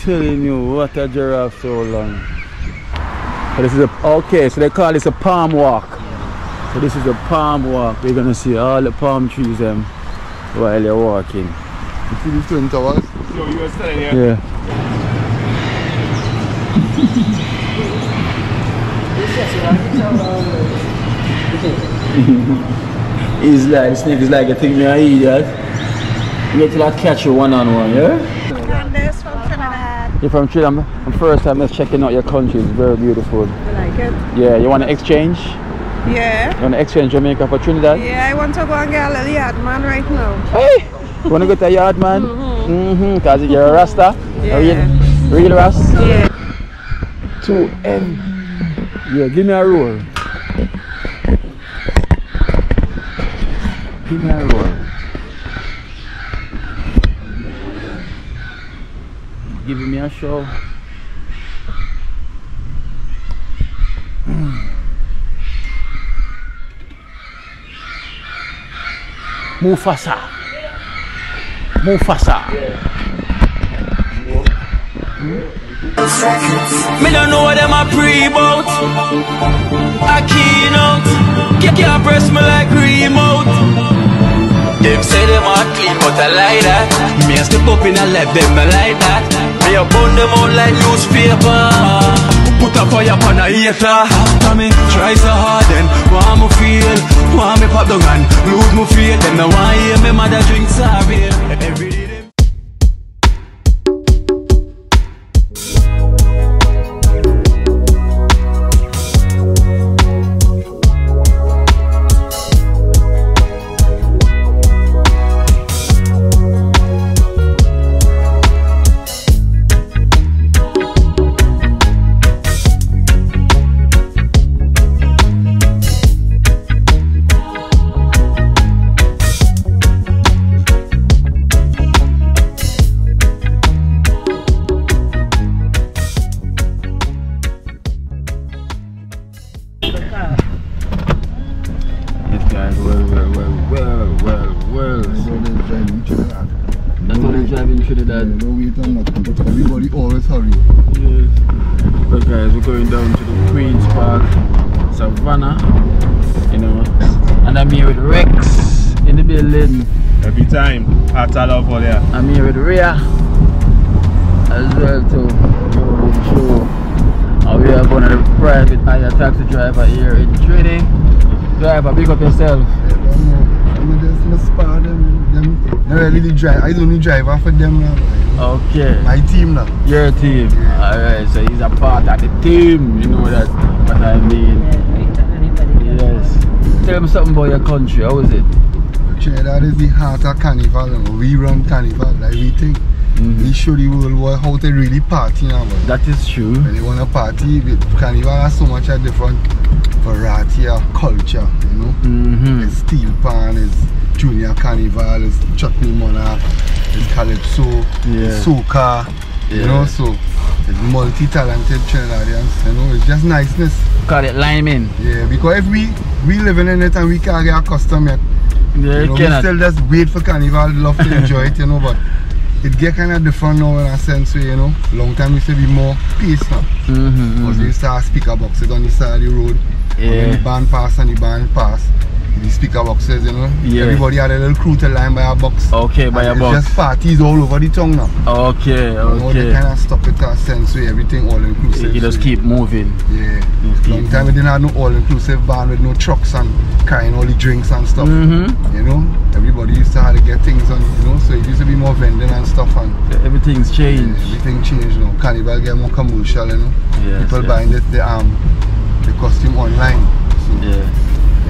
Telling you, what a giraffe so long. So this is a, okay, so they call this a palm walk. So this is a palm walk. We're gonna see all the palm trees them while you're walking. You see these twin towers? So you were standing here? Yeah. He's like, the snake is like a thing me I eat that. You get to like catch you one-on-one, yeah? Candace from Trinidad. You're from Trinidad? I'm first time just checking out your country. It's very beautiful. You like it? Yeah, you want to exchange? Yeah. You want to exchange Jamaica for Trinidad? Yeah, I want to go and get a little yard man right now. Hey! You want to go to a yard man? Because you're a Rasta? Yeah. Real Rasta? Yeah. 2M. Yeah, give me a roll. Give me a roll. Giving me a show. Mufasa. Mufasa. Me don't know what them a pre-bout. A keynote. Can't press me like remote. Them say them a clean but I like that. Me a step up in a left them I like that. Me a burn them out like newspaper. Put a fire upon a hater. After me try so hard then want me feel. Want me pop down and lose me faith. Them no want hear me mother drink sorry. Every day them Trinidad. No wait on nothing. Everybody always hurry. Yes. But guys, we're going down to the Queen's Park, Savannah, you know, and I'm here with Rex in the building. Every time, heart all love for there. I'm here with Rhea as well too. Show. And we are going to the private hire taxi driver here in Trinidad. Driver, pick up yourself. I really drive. I don't drive for them now. Okay. My team now. Your team. Yeah. Alright, so he's a part of the team. You know that what I mean. Yes. Tell me something about your country. How is it? Trinidad is the heart of carnival. We run carnival like we think. We show the world how to really party now. That is true. When you want to party with carnival, has so much a different variety of culture, you know. It's steel pan, it's junior carnival, it's chutney monarch, it's calypso, it's soca, you know, so it's multi-talented Trinidadians, you know, it's just niceness. Call it liming. Yeah, because if we living in it and we can't get accustomed yet, yeah, you know, we still just wait for carnival, love to enjoy it, you know, but it get kind of different now in a sense where, you know, long time used to be more peace now. Because we used to have speaker boxes on the side of the road. Yeah. When the band pass and the band pass, the speaker boxes, you know, everybody had a little crew to line by a box. Okay, by a box. Just parties all over the town now. Okay, okay. You know, they kind of stop it a sense where everything all inclusive. You just keep moving. Yeah. Long time we didn't have no all inclusive band with no trucks and carrying all the drinks and stuff. You know, everybody used to have to get things on, you know, so it used to be more vending and stuff. And everything's changed. Yeah, everything changed now. Carnival get more commercial, you know. Yes, people buying the costume online. So,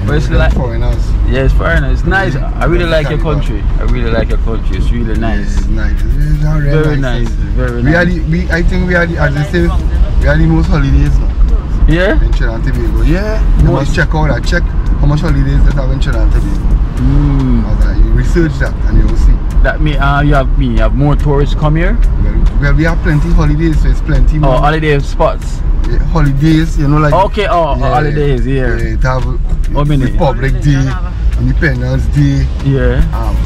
but it's like foreigners. Yeah, it's foreigners. It's nice. I really like your country. I really like your country. It's really nice. It's nice. It's very nice. Very nice. I think we are the, as they say, we are the most holidays now. Yeah? In Trinidad and Tobago. Yeah. You must check out that. Check how much holidays that have in Trinidad and Tobago. You research that and you will see. That mean you have more tourists come here? Well, we have plenty holidays, so it's plenty more. Oh, holiday spots. Yeah, holidays, you know, like okay, holidays here. Yeah, it have Republic Day, Independence Day. Yeah.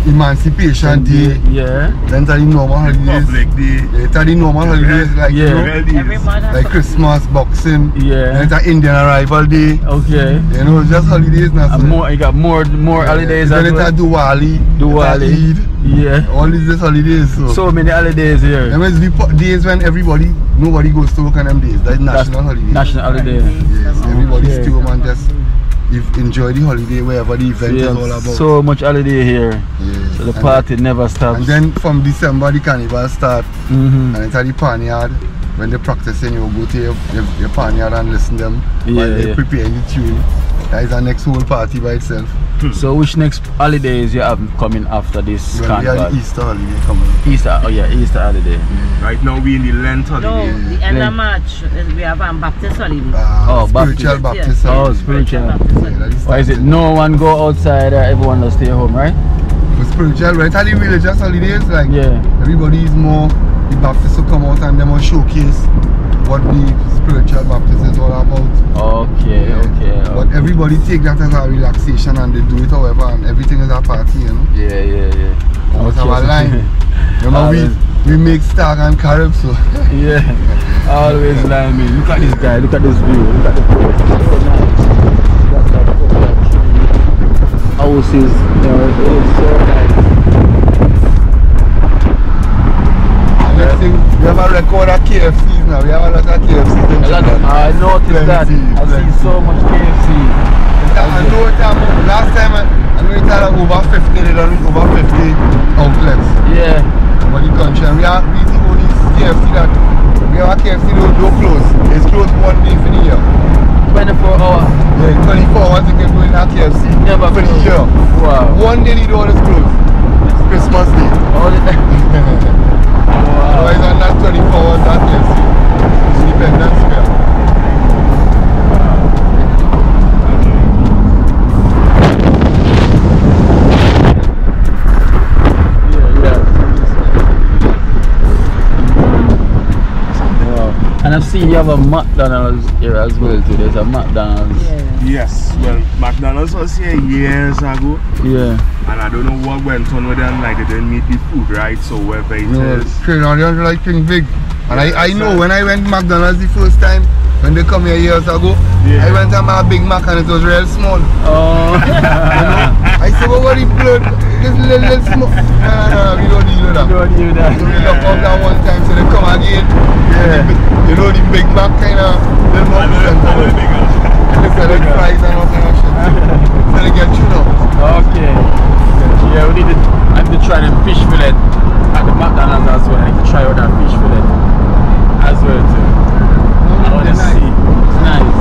Emancipation Day. Yeah. Then the normal holidays. Public Day. The normal holidays like Yeah. you know, Every month. like Christmas, Boxing. Yeah. Then the Indian Arrival Day. Okay. You know, just holidays now. And more, you got more holidays Then as it's well. a Diwali. Diwali. Eid. Yeah. All these just holidays. So many holidays here. Them is the days when nobody goes to work on them days. That's national holiday. National holiday. Yes, everybody Okay. still man just enjoy the holiday wherever the event is all about. So much holiday here. Yes. So the party never stops. And then from December the carnival start. Mm-hmm. And it's at the parnyard. When they're practicing, you go to your parnyard and listen to them while they're preparing the tune. That is our next whole party by itself. So which next holidays you have coming after this Well, we carnival? have the Easter holiday coming. Easter, oh yeah, Easter holiday. Right now we in the Lent No, holiday. the end of March we have Baptist holiday. Spiritual Baptist Oh, holiday. spiritual. Baptist Yeah, holiday. that is Why is it started. no one go outside, everyone will stay home, right? For spiritual, right? At the religious holidays, like Yeah. everybody is more, the Baptists will come out and they will showcase what the spiritual Baptist is all about. Okay, okay. But everybody take that as a relaxation and they do it however, and everything is a party, you know. Yeah, yeah, yeah. We have a line. Remember we make stag and carib, so Yeah, always liming. Look at this guy, look at this view, look at the place. So nice. Got that coconut tree. Houses, you know, it's so nice. next thing, we have a record of KFCs now. We have a lot of KFCs in Trinidad. I noticed that. I see so much KFC. I know it, last time I know it had over 50, they done it over 50 outlets. Yeah. Over the country. And we see only KFC that we have a KFC that don't close. It's closed one day for the year. 24 hours. Yeah, 24 hours you can go in a KFC. Never for the close. year. Wow. One day the door is closed. It's Christmas Day. All the time. Otherwise on that 24 hours that KFC. Independence Square. And I've seen you have a McDonald's here as well too. There's a McDonald's. Yes, well, McDonald's was here years ago. Yeah. And I don't know what went on with them, like they didn't meet the food right, so wherever it is. Trinidadians like things big. And I know when I went to McDonald's the first time, when they come here years ago, I went to my Big Mac and it was real small. Oh. You know? I said, what was the blood? This little small. No, we don't deal with that. Don't do that. So we look up that one time, so they come again. Yeah. You know the Big Mac kind of little more presentable. And they sell like fries and all kind of shit. So they get you know. Okay. Yeah, we need to, I have to try the fish fillet at the McDonald's as well. I need to try out that fish fillet as well too. I want to see. It's nice.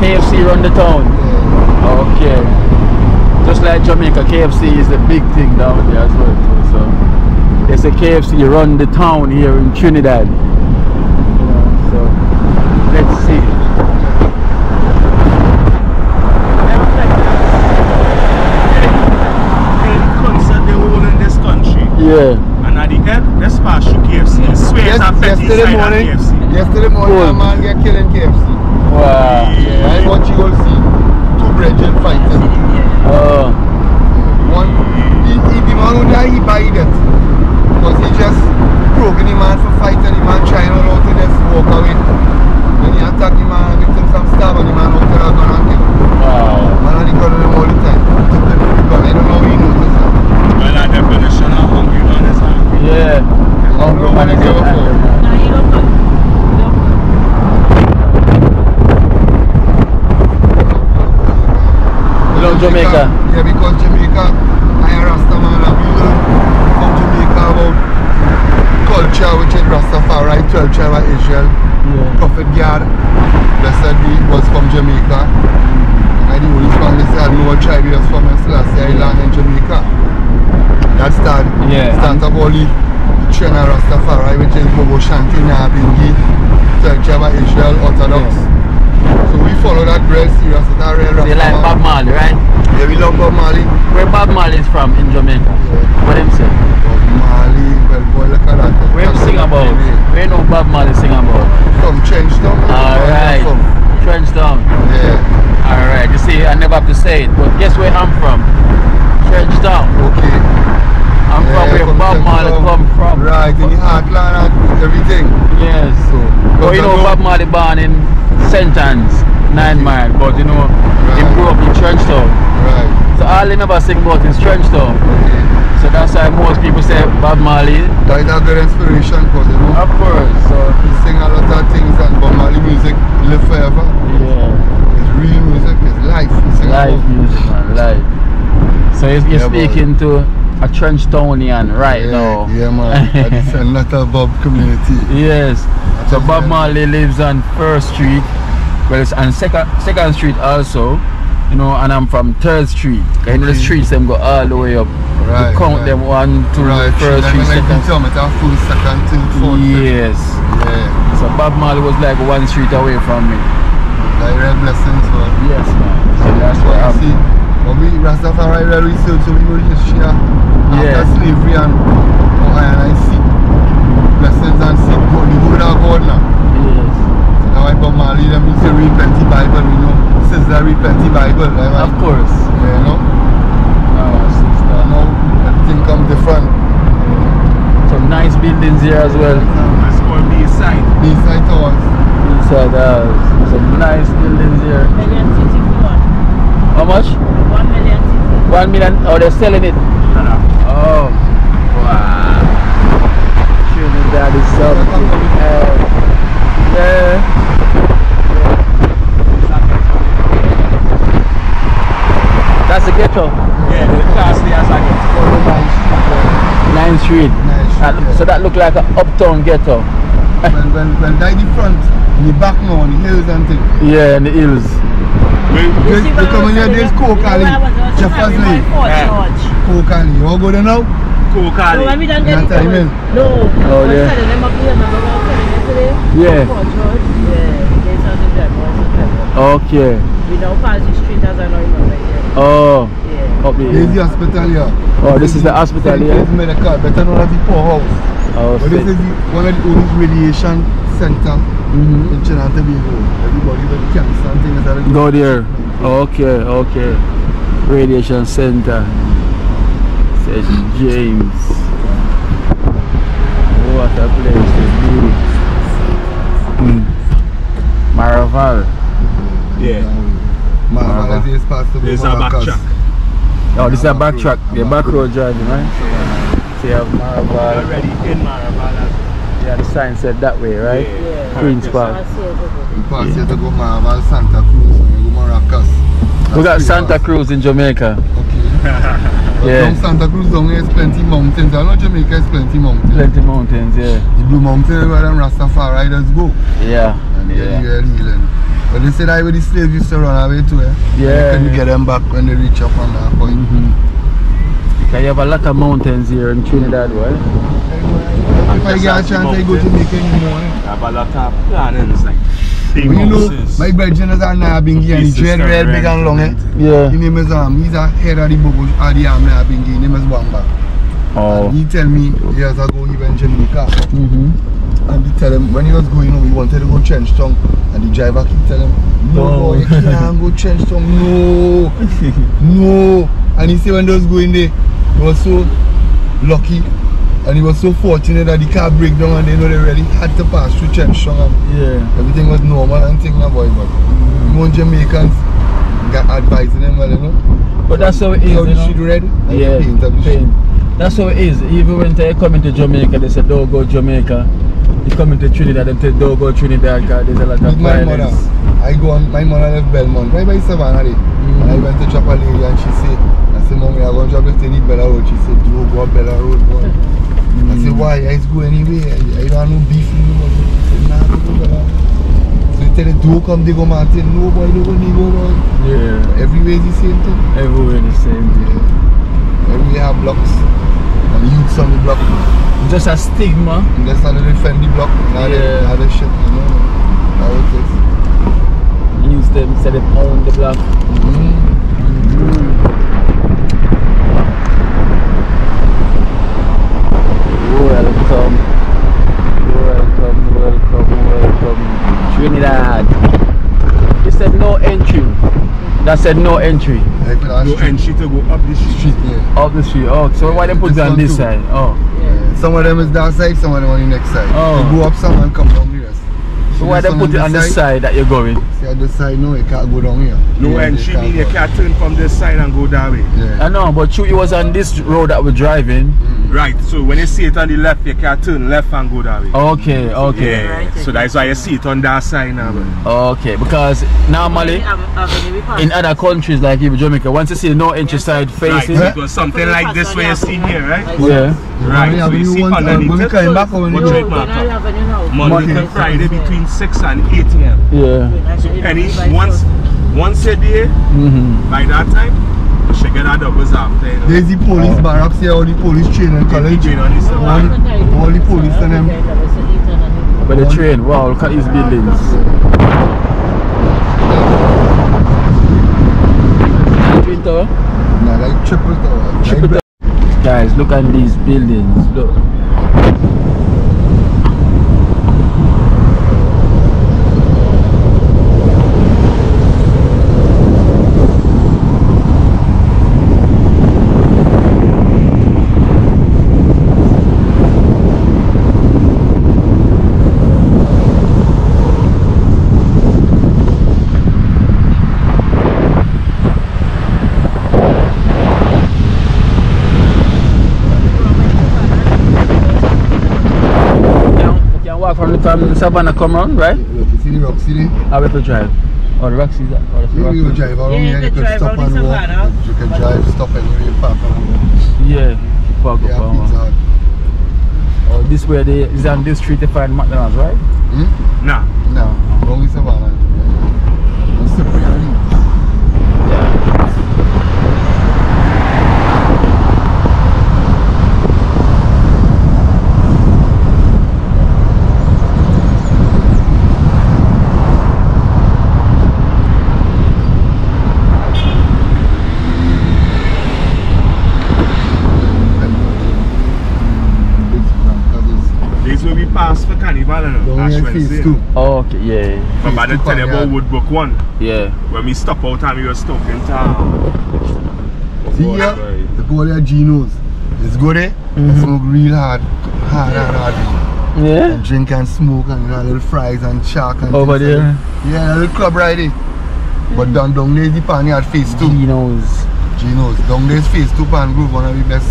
KFC run the town. Okay. Just like Jamaica, KFC is the big thing down there as well too. So there's a KFC run the town here in Trinidad. So let's see. Yeah. And at the end, let's pass through KFC. I swear it's a petty side of KFC. Yesterday morning, a man get killed in KFC. Wow. Yeah, I want you all see two brethren fighting. One, the man who died, he buy it. Because he just broke the man for fighting, the man trying all out to just walk away. Then he attacked the man and give him some stab and the man out to the gun and kill him. Wow. Man had the gun on him all the time. Because I don't know how he noticed that. Well, that definition of hungry man is hungry. Yeah. Hungry man is ever hungry. No, you don't know. You love Jamaica? Yeah, because Jamaica, I am Rasta man and we learn from Jamaica about culture, which is Rastafari, 12 tribe of Israel. Yeah. Prophet Gad, blessed be, was from Jamaica. And the Holy Spirit they said no tribe is from Selassie Island in Jamaica. That start up all the trend of Rastafari, which is Bobo Shanti, Nyabingi, 12 tribe of Israel, Orthodox. So we follow that real serious. It's a real So you like Bob Marley, right? Yeah, we love Bob Marley. Where Bob Marley is from in Jamaica? What him say? Bob Marley, well boy, look at that. Where him sing about? Where you know Bob Marley sing about? From Trenchtown. Alright. Trenchtown. Yeah. Alright, you see, and never have to say it, but guess where I'm from? Trenchtown. Okay. I'm from where Bob Marley come from. Right, in the heartland and everything. Yes. But you know Bob Marley born in St. Anne's, 9 Mile, but you know, he grew up in Trenchtown. Right. So all he never sing about is Trenchtown. Okay. So that's why most people say Bob Marley. That is a good inspiration because you know. Of course. So he sing a lot of things and Bob Marley music live forever. yeah. It's real music, it's life. Live music, man, live. So you're speaking to a Trenchtownian right now. Yeah, man. It's a Natal Bob community. Yes. So Bob Marley lives on 1st Street. Well, it's on 2nd Street also. You know, and I'm from 3rd Street. You know the streets them go all the way up. Right. You count them 1, 2, 1st Street, 2nd Street. It's a full 2nd till 4th. Yes. Yeah. So Bob Marley was like 1 street away from me. Direct blessings, man. Yes, man. So that's what what I see. But we Rastafari real research, so we will just share after slavery and I see blessings and see God, the word of God now. Yes. So now I Bob Marley them used to read plenty Bible, you know. Sister read plenty Bible, right, man? Of course. Yeah, you know. Sister. Now everything come different. Some nice buildings here as well. It's called B-side. B-side towers. Inside house. Some nice buildings here. Million city for one. How much? 1 million city. 1 million. Oh, they're selling it. Oh. Wow. Trinidad is something. Yeah. That's the ghetto. Yeah, the classy as I get. 9th Street. Nice. So that look like an uptown ghetto. when die the front, in the back now, on the hills and things. Yeah, in the hills. They come in here, there's Coke Alley, Jefferson Lee. Coke Alley, you all go there now? Coke Alley. No, when we don't get it. No. Oh, yeah. Yeah. Okay. We don't pass the street as I know you right here. Oh. Yeah. Up There's here. the hospital here. Oh, this is the hospital here. It's medical, better known as the poorhouse. Oh, But this is one of the oldest radiation center in Trinidad and Tobago. Everybody with cancer and things like that. Go there. Okay, okay. Radiation center. St. James. What a place to be. Maraval. Yeah. Marvel is past the There's a backtrack. Oh, this is a backtrack. The back road driving, right? So you have Maraval. Already in Maraval. Yeah, the sign said that way, right? Yeah. Queen's Park. You pass here to go Marvel, Santa Cruz, and you go Maracas. We got Santa Cruz in Jamaica. Okay. Yeah. Down Santa Cruz down here is plenty mountains. I know Jamaica is plenty mountains. Plenty mountains, yeah. The Blue Mountain where them Rastafari riders go. Yeah. And they're Yeah. really healing. But they said I where the slaves used to run away too, eh? Yeah. Can you get them back when they reach up on that point? Because you have a lot of mountains here in Trinidad, right? If I get a chance, I go to Jamaica anymore. Eh? I have a lot of plannings like big Well, you know, houses. my brethren is an Nabingi and he's red, big and long, eh? Yeah. His name is he's a head of the Bobo of the arm Nabingi, his name is Wamba. Oh. And he tell me years ago he went to Jamaica. And he tell him when he was going home he wanted to go Trenchtown. And the driver keep telling him, no, boy, you can't go Trenchtown, no, no. And he said when they was going there, he was so lucky and he was so fortunate that the car break down and they know they really had to pass through Trenchtown and Yeah. everything was normal and things like boy, but more Jamaicans got advising them well, you know. But that's how it is, How you the street know? red and Yeah, the paint of the street. paint. That's how it is. Even when they come into Jamaica, they say don't go Jamaica. You come into Trinidad, they say don't go Trinidad because there's a lot of With my mother, violence. I go on, my mother left Belmont, right by Savannah there. And I went to drop a lady and she said, I said, Mommy, I'm going to drop you to the Bella Road. She said, don't go up Bella Road, boy. I said, why? I just go anywhere. I don't have no beef in the world. She said, nah, don't go Bella Road. So you tell her, don't come, they go mountain. No, boy, don't go Negro, boy. Yeah. Everywhere is the same thing. Everywhere the same. Yeah. Everywhere have blocks. And youths on the block. Just a stigma. And that's how they defend the block. And all Yeah. that shit, you know. How it is. Use them, say they own the block. Welcome. Welcome, welcome, welcome. Trinidad. They said no entry. That said no entry. Like for that No street. entry to go up the street. Yeah. Up the street. Oh, so why they put it This on one this too. side? Oh. Yeah. Some of them is that side, some of them on the next side. Oh. They go up some and come down the rest. So why they put it on this side that you're going? See on this side, no, you can't go down here. No Yeah, entry they mean you go. can't turn from this side and go that way. Yeah. I know, but you was on this road that we're driving. Right, so when you see it on the left, you can't turn left and go that way. Okay, okay. Yeah, so that's why you see it on that side now. Okay, because normally in other countries like even Jamaica, once you see no entry side Right, facing, so it was something like this where you see here, right? yeah. Right, so you see underneath when we it, come back when we Madrid go. marker. Monday to Friday between 6 and 8 a.m. Yeah. So any once a day, by that time, you should get a doubles after. You know. There's the police barracks here, all the police training college. Train on this side. All the police and them. But the train, wow, look at these buildings. Twin tower? Nah, like triple tower. Triple Like tower. Guys, look at these buildings. Look. From the time the Savannah come round, right? Look, you see the rock city? I have to drive. Or the Roxy, that? Or the You Roxy? can drive around Yeah, here, you you can can drive stop around and the walk. Savannah. You can drive, stop anywhere you park and walk. Yeah, park Yeah, up. Pizza Hut. Oh, this way they is on this street to find McDonald's, right? Hmm? Nah. No, wrong in Savannah. What's the priority? This will be passed for Carnival, you know. Down Ash here Wednesday. phase 2. Oh, okay, yeah, But by the Phase 2 tell you about Carnival. Woodbrook 1, yeah. when we stop out and we were stuck in town. See here, the go there Geno's. It's go there, they smoke real hard. Yeah? And drink and smoke and little fries and shark and Over things like there? that. Yeah, a little club right there. But down there is the pan at phase 2. Geno's. Geno's. Down there is phase 2 pan group, one of the best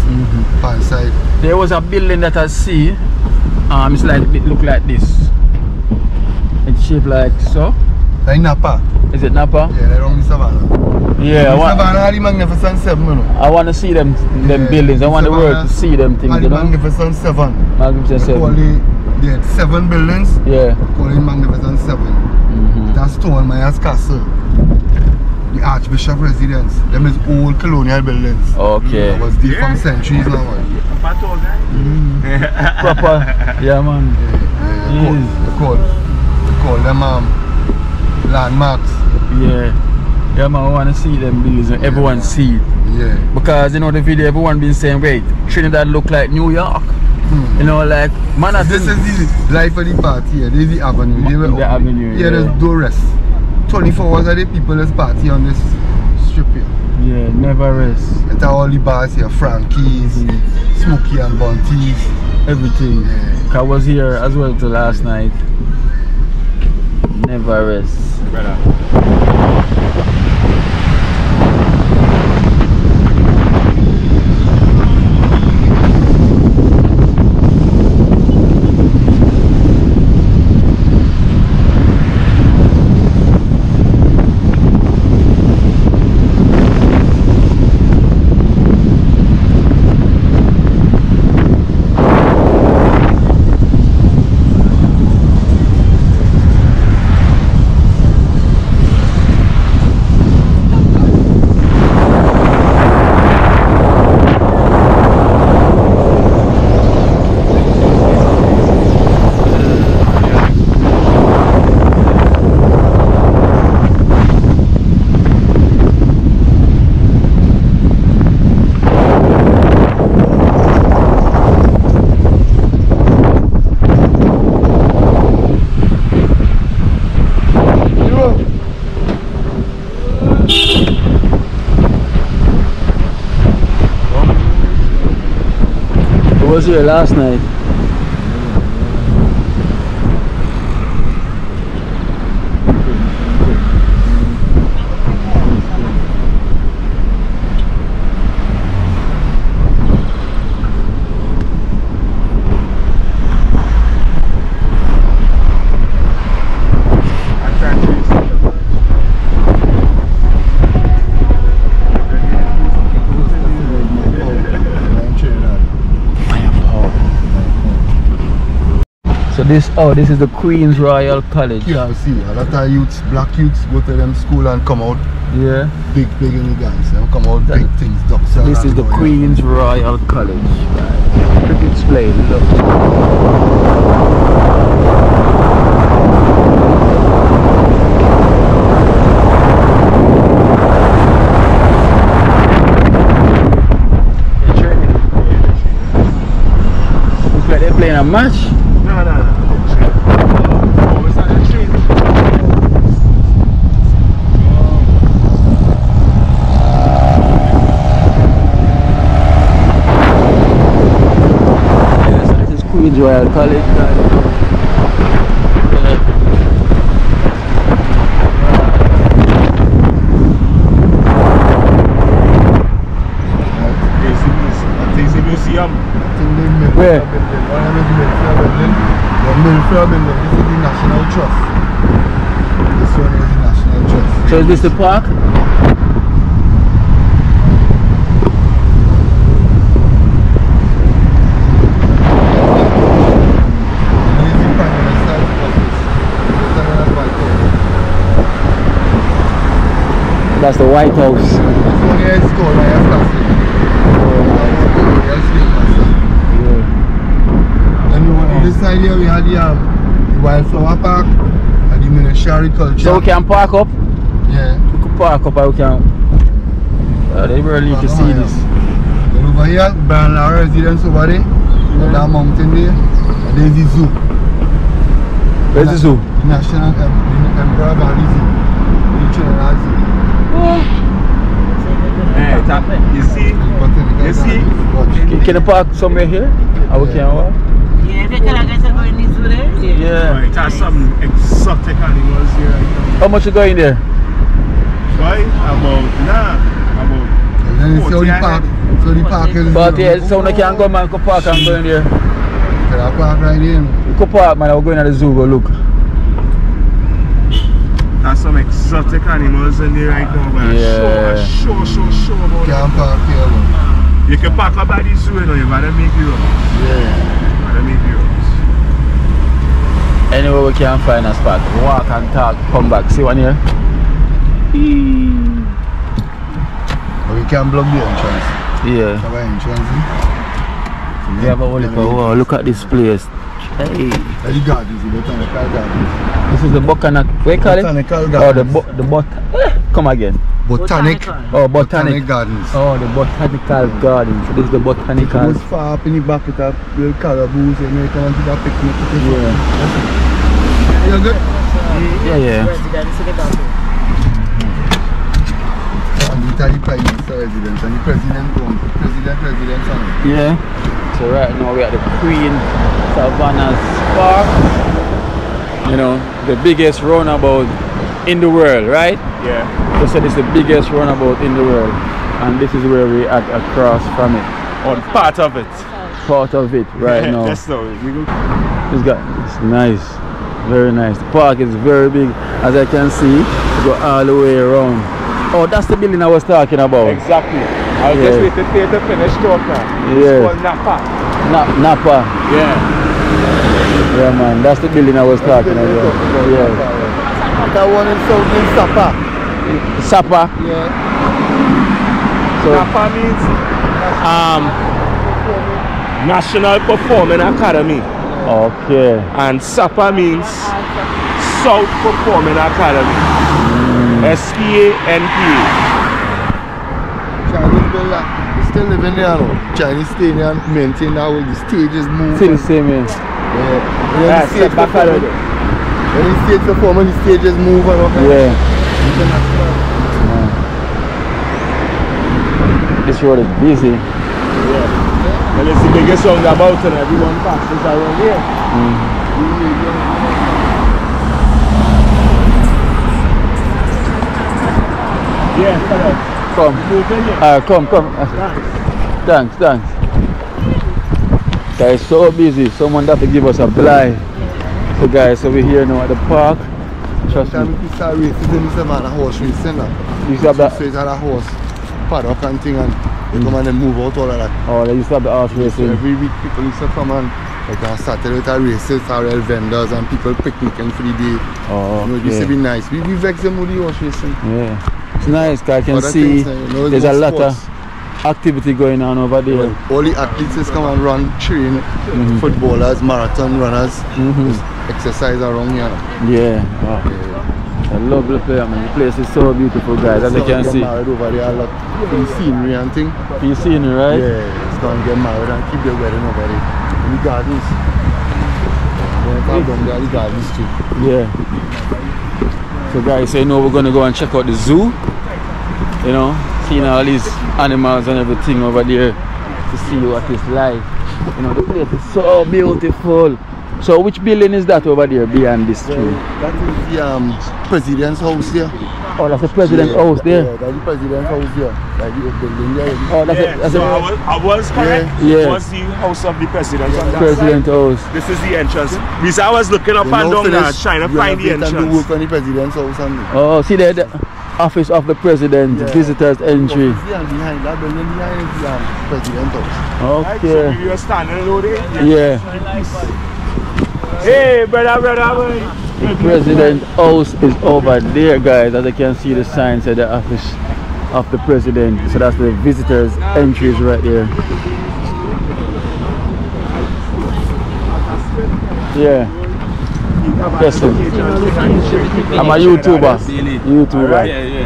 pan side. There was a building that I see. It's like it look like this. It's shaped like so. Like Napa. Is it Napa? Yeah, they're on the Savannah. Yeah, Savannah are the Magnificent 7, you know. I want to see them Yeah, buildings. I want the world to Savannah see them things, are you the know. Magnificent 7. Magnificent They call 7. they had 7 buildings. Yeah. Call it Magnificent 7. That's Stone Myers Castle. The Archbishop residence. Them is old colonial buildings. Okay. That was there from centuries now. Pato guy. Proper. Yeah, man. They call them landmarks. Yeah. Yeah, man, I want to see them buildings and everyone see it. Yeah. Because, you know, the video, everyone been saying, wait, Trinidad look like New York. You know, like, man, This is the life of the party here. This is the avenue. The avenue, yeah. There's no rest. 24 hours a day, people is party on this strip here. Yeah, never rest. It's all the bars here, Frankie's, Smokey and Bunty's. Everything. Yeah. I was here as well till last night. Never rest. Brother. was here last night. So this is the Queen's Royal College. Yeah, see, a lot of youths, black youths go to them school and come out. Yeah. Big in the guns. They come out big things. This is the Queen's Royal College. Right. Cricket's played. Look. Looks like they're playing a match. No. Oh, it's not a train. Yeah, so this is Queen's Royal College. It's a museum. Where? This is the National Trust. This one is the National Trust. So is this the park? That's the White House. This side here we had the wildflower park and the ministry culture. So we can park up? Yeah. We can park up and we can... they really need to see this. Then over here, Bernard residence over there. On that mountain there. And there's the zoo. Where's the zoo? The National Emperor Valley Zoo. The Trinidad Zoo. You see? Can you park somewhere here? Or we can walk? Yeah, they can get to go in this way. Yeah. It has some exotic animals here right now. How much you going there? Boy, about And then it's the park. So the park is... But yeah, so we can go, man, go park and go in there. Can I park right here? We go park, man, we're going to the zoo, go look. There's some exotic animals in there right now, man. Yeah. Show about Can't park here, man. You can park up by the zoo, you know, you gotta make your own. Yeah. Anyway, we can find a spot. Walk and talk, come back. See one here? But we can block the entrance. Yeah. Have an entrance. We have a whole little wow, look at this place. Hey. The gardens, the botanical gardens. This is the botanical, what you call it? Botanical Oh, gardens. come again. Botanic. Oh, botanic Gardens. Oh, the botanical garden. So this is the botanical. It's far up in the back with a little caraboos and you come and do a picnic. Yeah. You good? Yeah. And we tell the Prime Minister residence and the President comes. President on. Yeah. So right now we are at the Queen Savannahs Park. You know, the biggest roundabout in the world, right? Yeah. They said it's the biggest runabout in the world, and this is where we are across from it. On part of it. Part of it right now. Yes, no. It's nice, very nice. The park is very big, as I can see. You go all the way around. Oh, that's the building I was talking about. Exactly. I was just waiting for you to finish talking. Yeah. It's called Napa. Napa. Yeah. Yeah, man. That's the building I was talking about. Yeah. That one in South in Sapa. Sapa. Yeah. So Napa means National Performing Academy. okay. And SAPA means South Performing Academy. SPANPA. Chinese builder. We still living there now. Chinese staying there and maintain that the stages move. Still the same, yeah. Yeah. When the stage performance, the stages move and all that. Yeah. This road is busy. Yeah. Well, it's the biggest song about and everyone passes around here. Yeah, Come. Come. Thanks. Guys, so busy. Someone have to give us a blind. So guys, so we're here now at the park. Trust me. We start races in the Savannah horse racing now. You used to have that. So it's had a horse paddock and thing, and they come and they move out all of that. Oh, they used to have the horse So racing. every week people used to come and like on Saturday with our races, our vendors and people picnicking for the day. Oh, You know, it used to be nice. We vex them with the horse racing. Yeah. It's nice, guys. I can Other see things, you know, there's a more lot of sports. activity going on over there. All the athletes just come and run, train, footballers, marathon runners, just exercise around here. Yeah. Wow. A lovely place, man. The place is so beautiful, guys, as you can see. Married over there a lot. For the scenery and thing. You seen it, right? Yeah, just go and get married and keep their wedding over there. In the gardens. Then come down there, the gardens too. Yeah. So guys, so you know we're gonna go and check out the zoo. You know, seeing all these animals and everything over there to see what it's like. You know, the place is so beautiful. So which building is that over there behind this tree? That is the president's house there. Oh, that's the president's house there. Yeah, that's the president's house there. Like the building there. Oh, that's Yeah, that's so I was correct. Yeah. It was the house of the president on that president's side. house. This is the entrance. Because I was looking up They and now down there finish trying to find the renovate and do entrance. work on the president's house and Oh, see there, the office of the president, Yeah. visitors entry. and behind that building behind is the president's house. Right, so Okay. we were standing over there. Yeah. Hey, brother. The president house is over there, guys. As you can see, the sign said the office of the president. So that's the visitors entries right there. Yeah. Yes, sir. I'm a YouTuber.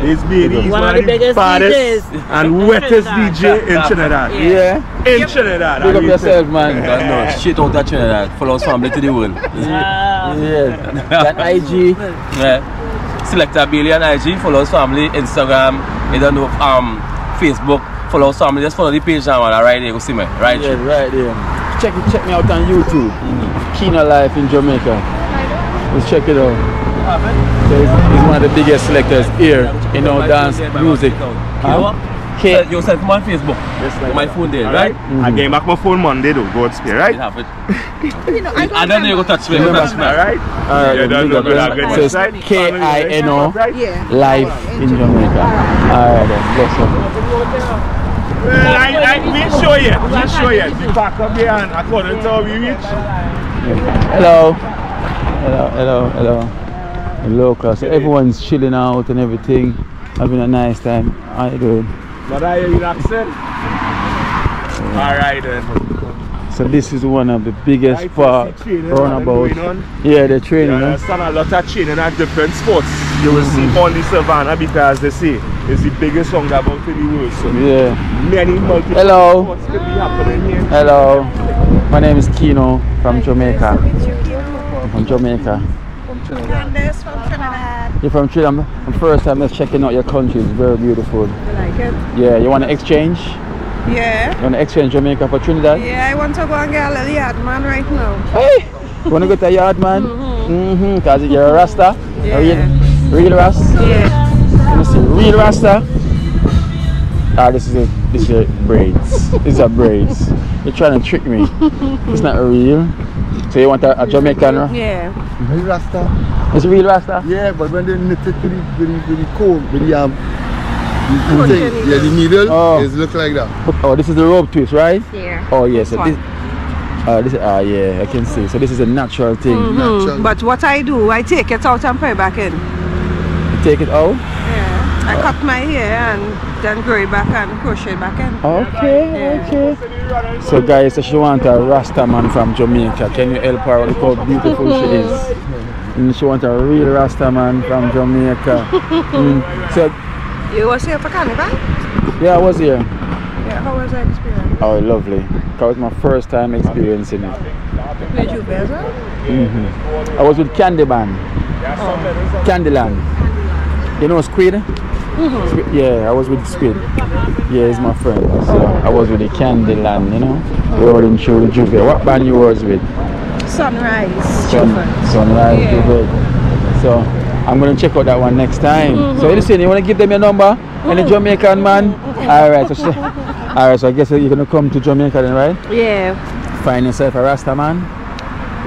This baby is One of the biggest baddest DJs. and wettest DJ in Trinidad. Yeah. In Trinidad. Big up yourself, man. No, shit out of Trinidad, follow us family to the world. Yeah. That IG. Yeah. Selector Bailey and IG, follow us family, Instagram, you don't know, Facebook, follow us family, just follow the page now, man. Right there, go see me. Right Yeah, there. right there. Check me out on YouTube. Kina Life in Jamaica. Let's check it out. So he's one of the biggest selectors here in our dance music. You send from on Facebook. My phone there, right? I gave back my phone Monday though, God's spare, right? You have it. You know, I don't And then you go touch me. Remember. Touch me. Alright? Alright, You don't know big up, that good so it's website? KINO Yeah. Life in Jamaica. Alright then, bless you. Well, we'll show you. We'll show you. The back up here and according to how we reach. Hello. Hello, class. So everyone's chilling out and everything, having a nice time. How you doing? But I hear you accent. Alright then. So this is one of the biggest Right, park so see training roundabout. going on. Yeah, they're You training. Huh? understand a lot of training at different sports. You will see on the Savannah because they say it's the biggest roundabout in the world. So Yeah. many multiple Hello. sports could be happening here. Hello. My name is Kino from Jamaica. I'm from Jamaica. Candace from Trinidad. You're from Trinidad. I'm first time just checking out your country. It's very beautiful. You like it? Yeah. You want to exchange? Yeah. You want to exchange Jamaica for Trinidad? Yeah, I want to go and get a little yard man right now. Hey. You want to go to a yard, man? Cause you're a Rasta. Yeah. A real Rasta. Yeah. Let me see. Real Rasta. Ah, this is braids. These are braids. You're trying to trick me. It's not real. So you want a Jamaican? Yeah. Real Rasta? It's real Rasta? Yeah, but when they knit it with the comb, with the Put thing, it in. yeah, the needle, Oh. it look like that. Oh, this is the rope twist, right? Yeah. Oh yes. Yeah, so This this yeah, I can see. So this is a natural thing. Natural. But what I do, I take it out and put it back in. You take it out. Yeah. I cut my hair and then grow it back and crochet it back in. Okay, okay. So guys, if she want a Rasta man from Jamaica, can you help her? Look how beautiful she is. And she want a real Rasta man from Jamaica. So You was here for Carnival? yeah, I was here. Yeah, how was the experience? Oh, lovely. That was my first time experiencing it. Played you better? I was with Candyman, Candyland. You know Squid? Yeah, I was with Squid. Yeah, he's my friend. So I was with the Candyland, you know, rolling through the Juve. What band you was with? Sunrise. Sunrise Juve. So I'm gonna check out that one next time. So listen, you wanna give them your number? Any Jamaican man? Alright, so alright, so I guess you're gonna come to Jamaica then, right? Yeah. Find yourself a Rasta man?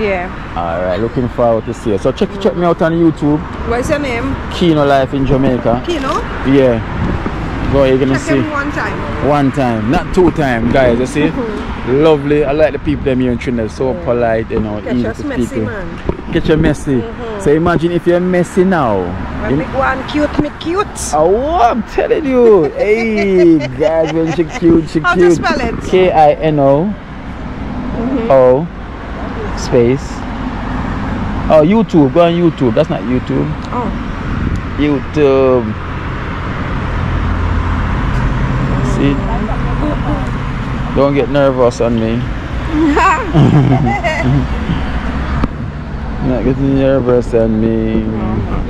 Yeah. Alright, looking forward to see you. So check me out on YouTube. What's your name? Kino Life in Jamaica. Kino? Yeah. Go, you're gonna Check see. him one time. One time, not two times, guys. You see? Lovely. I like the people them here in Trinidad. So polite, you know. Catch easy us to messy, speak with. man. Get you messy. So imagine if you're messy now. When we go on cute, me cute. Oh, I'm telling you. Hey, guys, when she cute, she How to cute. spell it? Kino O space. Oh, YouTube. Go on YouTube. That's not YouTube. Oh. YouTube. See? Don't get nervous on me. Not getting nervous on me.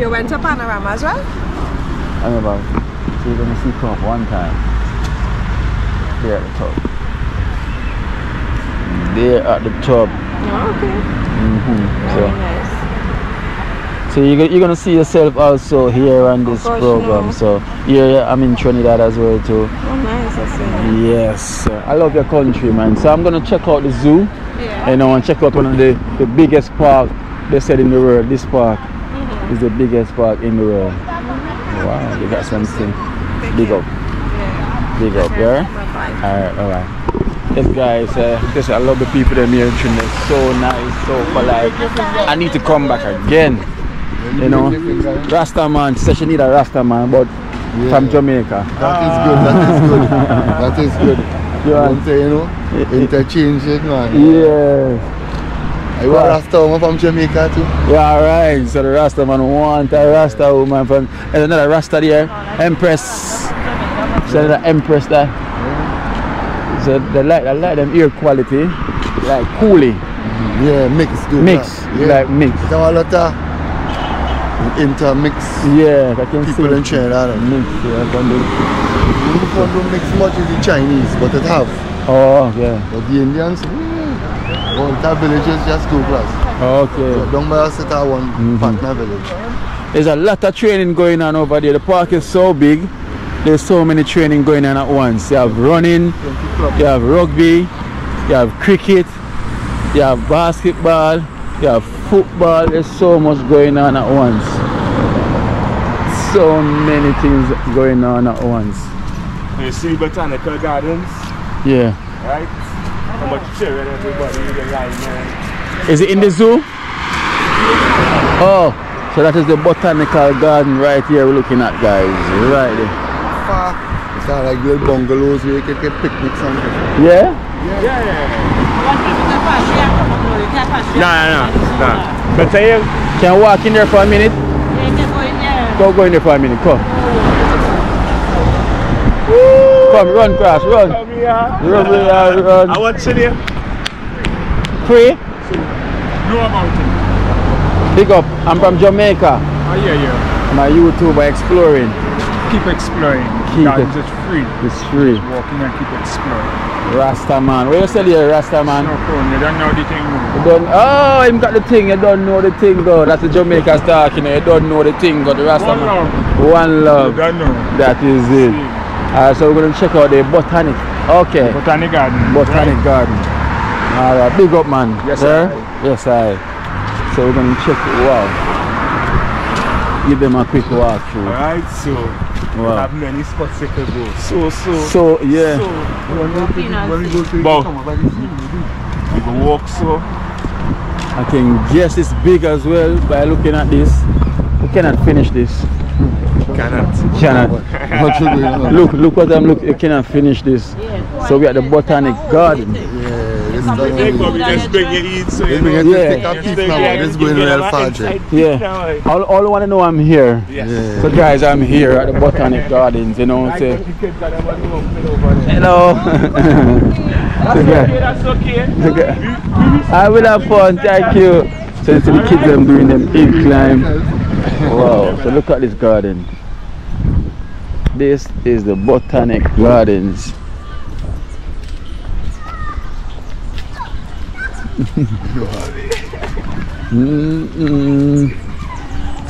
You went to Panorama as well? I'm about. So you're gonna see come up one time. There at the top. There at the top. Oh, okay. So, Very nice. so you're gonna see yourself also here on this course, program. no. So here I'm in Trinidad as well too. Oh, nice. I see. Yes, I love your country, man. So I'm gonna check out the zoo. Yeah. You know, and check out one of the biggest park they said in the world. This park is the biggest park in the world. Wow, they got something. Big up. Yeah. Big up, yeah? Bye-bye. Alright. Yes guys, I love the people that here in Trinidad. So nice, so polite. I need to come back again. You know, Rasta man, she said she need a Rasta man, but from Jamaica. That is good, that is good. Don't say, you know, interchange it, man. Yeah. I want a Rasta woman from Jamaica too. Yeah, right. So the Rasta man want a Rasta woman from. There's another Rasta there. Empress. So another Empress there. So they like them ear quality, like coolie. Yeah, mix. Mix, Yeah. like mix. There are a lot of intermix. Yeah, I can see. People in Trinidad. Mix, yeah, can do. We don't mix much with the Chinese, but it have. Oh, yeah. But the Indians, all that villages just 2 class. Okay. So down by us at our one partner village. There's a lot of training going on over there. The park is so big. There's so many training going on at once. You have running, you have rugby, you have cricket, you have basketball, you have football. There's so much going on at once. So many things going on at once. You see botanical gardens, Yeah. right? How much children everybody in the line, man. Is it in the zoo? Oh, so that is the botanical garden right here we're looking at, guys. Right there. Far. It's not like little bungalows where you can get picnics and stuff. Yeah? Yeah. No. But say Can I walk in there for a minute? Go in there for a minute, come. Come, run, Crash, run. come here. Run. I want to you. Free? Know about it. Big up, I'm from Jamaica. Oh yeah. I'm a YouTuber exploring. Keep exploring. Keep Gardens it. is free. It's free. Walking and keep exploring. Rasta man. Where you sell here, Rasta man? No phone, you don't know the thing. You don't, oh, him got the thing, you don't know the thing though. That's the Jamaica's talking, you don't know the thing, but the Rasta One man. love. One love. You don't know. That is it. So we're going to check out the botanic. Okay. Botanic garden. Botanic garden. Alright, big up man. Yes, sir. sir. Yes, I. So we're going to check it. Wow. Give them a quick walk through. Alright, so we Wow. have many spots they could go. So, yeah. But you can walk so. I can guess it's big as well by looking at this. We cannot finish this. Cannot. What you doing? Look what I'm looking. You cannot finish this. So we are at the botanic garden. Yeah, this They probably just bring you eat so you know. is Yeah. take a piece now, this is going real fast. Yeah. All want to know I'm here. Yes. Yeah. So guys, I'm here at the botanic gardens. You know, say hello. That's okay. I will have fun. Thank you. So you see the kids them doing them hill climb. Wow. So look at this garden. This is the Botanic Gardens.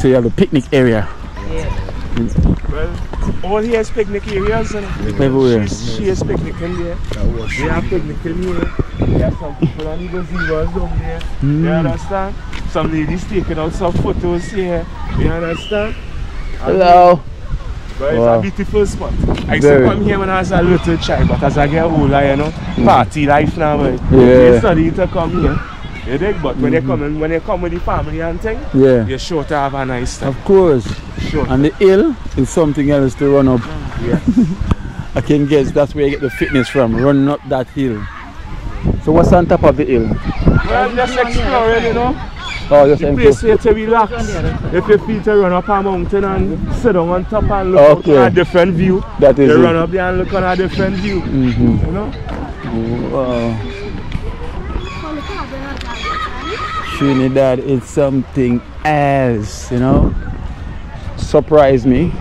So you have a picnic area. Well, all here is picnic areas and everywhere. She is picnicking there. They have picnicking here. There are some people on the gazebos down there. You understand? Some ladies taking out some photos here. You understand? Hello. But it's a beautiful spot. I used to come here when I was a little child, but as I get older, you know, party life now, boy. They study to come here. You dig? But when they come with the family and thing, you're sure to have a nice time. Of course. Sure. And the hill is something else to run up. I can guess that's where you get the fitness from, running up that hill. So what's on top of the hill? Well, just exploring, you know. Oh, just the place here to relax. If you feel to run up a mountain and sit down on top and look out at a different view, that is you run up there and look on a different view. You know? Wow. Trinidad is something else, you know. Surprised me.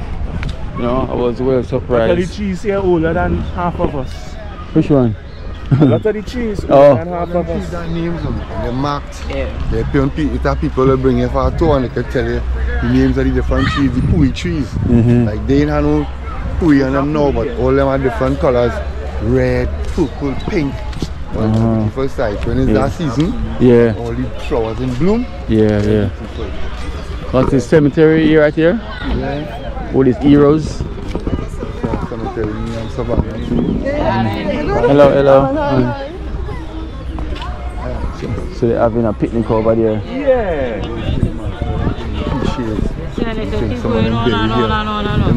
You know, I was well surprised. Look at the trees here older than half of us. Which one? Look at the trees older than half of us. Names they're marked. They're people that bring you for a tour and they can tell you the names of the different trees, the pui trees. Like they ain't have no pui on them now, but all them are different colors. Red, purple, pink. Beautiful sight. When it's that season, all the flowers in bloom. What's the cemetery here right here? All these heroes. Cemetery in Savannah. Hello. So they're having a picnic over there.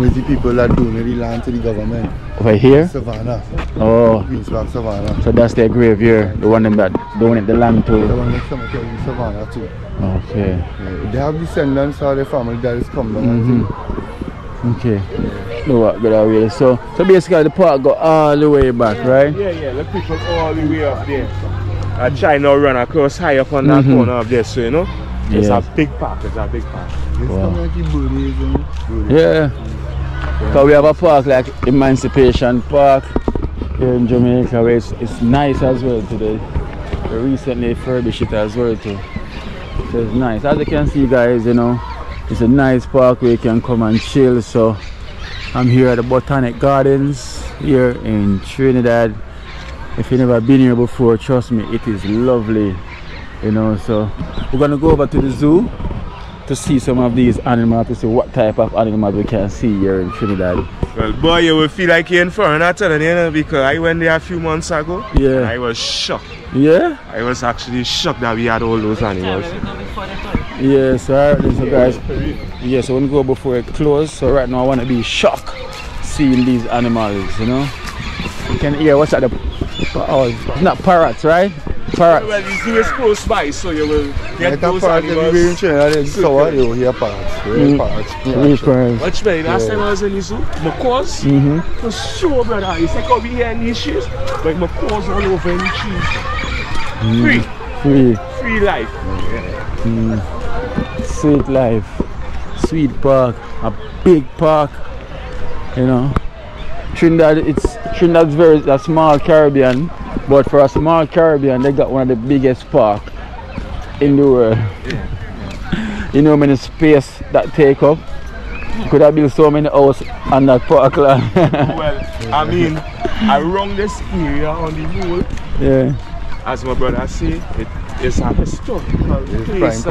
The people that donate the land to the government. Over here? Savannah. Oh. Savannah. So that's their grave here, the one that donate the land to. The one that's cemetery in Savannah too. Okay. They have descendants or their family that is come down. Okay. No what good away. So basically the park go all the way back, right? Yeah, the people all the way up there. I try now run across high up on that corner up there, so you know. It's a big park, Wow. Yeah. Because we have a park like Emancipation Park here in Jamaica where it's nice as well today. They recently refurbished it as well too. So it's nice. As you can see guys, you know, it's a nice park where you can come and chill. So I'm here at the Botanic Gardens here in Trinidad. If you've never been here before, trust me, it is lovely. You know, so we're gonna go over to the zoo to see some of these animals, to see what type of animals we can see here in Trinidad. Well, boy, you will feel like you're in foreign, telling you, know, because I went there a few months ago. And I was shocked. Yeah? I was actually shocked that we had all those animals. Yes, alright, so guys. Yes, I want to go before it closes. So right now I want to be shocked seeing these animals, you know. You can hear what's at the... Oh, it's not parrots, right? Parrots. Well, the zoo is close by, so you will get those animals. You hear parrots. Parrots. Watch me, last time I was in the zoo, macaws. For sure, brother. You say, come here in these trees, like macaws all over in the trees. Free life. Sweet life. Sweet park. A big park. You know. Trinidad's a small Caribbean, but for a small Caribbean they got one of the biggest parks in the world. You know how many space that take up? Could have built so many houses on that park land. Well, I mean, around this area on the whole, as my brother say, it is a historical place.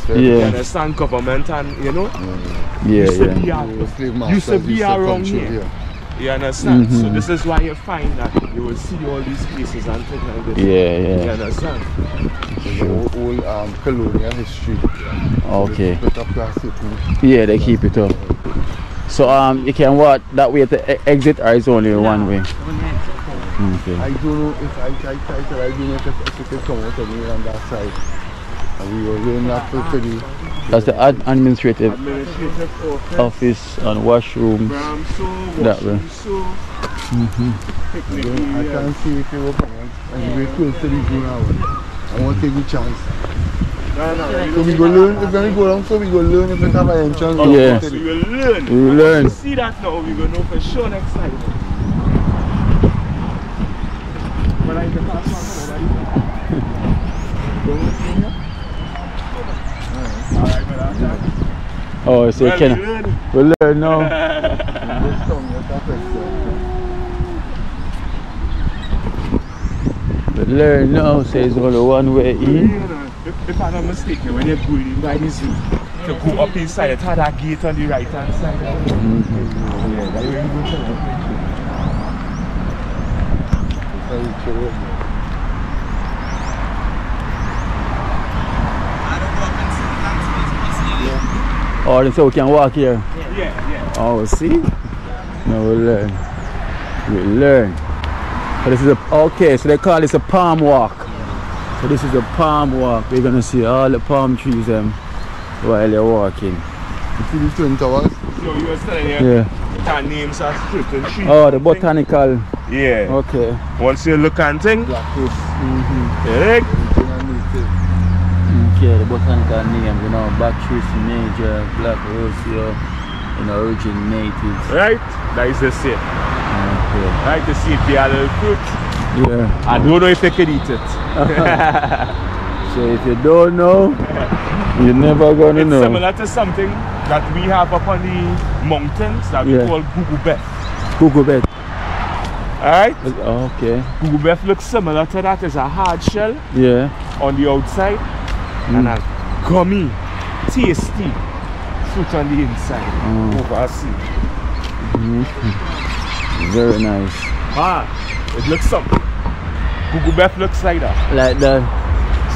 You understand, government and you know, used to be around here. You understand? So this is why you find that you will see all these places and things like this. You understand? Old colonial history. Okay. Yeah, they keep it up. So you can walk that way to exit, or is only one way? Okay. I don't know if I don't know if it can come out of me on that side. And we will learn that to the... That's the administrative office and washroom. That way. I can't see if you will come out. And we're close to the zoo now. I won't take the chance. So we go learn, if we go down, so we go learn if we have an entrance. Yeah. So we will learn. We will learn. Once we see that now, we will know for sure next time. But I can pass on over. Oh, so Well, we'll learn now. We'll learn now, so it's only one way in. If I'm not mistaken, when you're going by the zoo, to go up inside, it had that gate on the right hand side. Yeah, that's where you go to Oh, so we can walk here? Yeah. Oh, see? Now we'll learn. We'll learn. So this is okay, so they call this a palm walk. So this is a palm walk. We're gonna see all the palm trees while you're walking. You see these twin towers? So you were telling me, Yeah. names are certain trees. Oh, the botanical. Yeah. Okay. Once you look and think, Okay, the botanical names, you know, Bacchus major, black rosea, you know, originated. right? That is the same. Okay. Right, to see it be a little fruit. Yeah. I don't know if they can eat it. So if you don't know, you're never gonna It's know. similar to something that we have up on the mountains that we call gugubeth. Gugubeth. Alright? Okay. Gugubeth looks similar to that. It's a hard shell Yeah. on the outside and a gummy, tasty fruit on the inside. Over a sea. Very nice. It looks something. Gugubeth looks like that. Like that.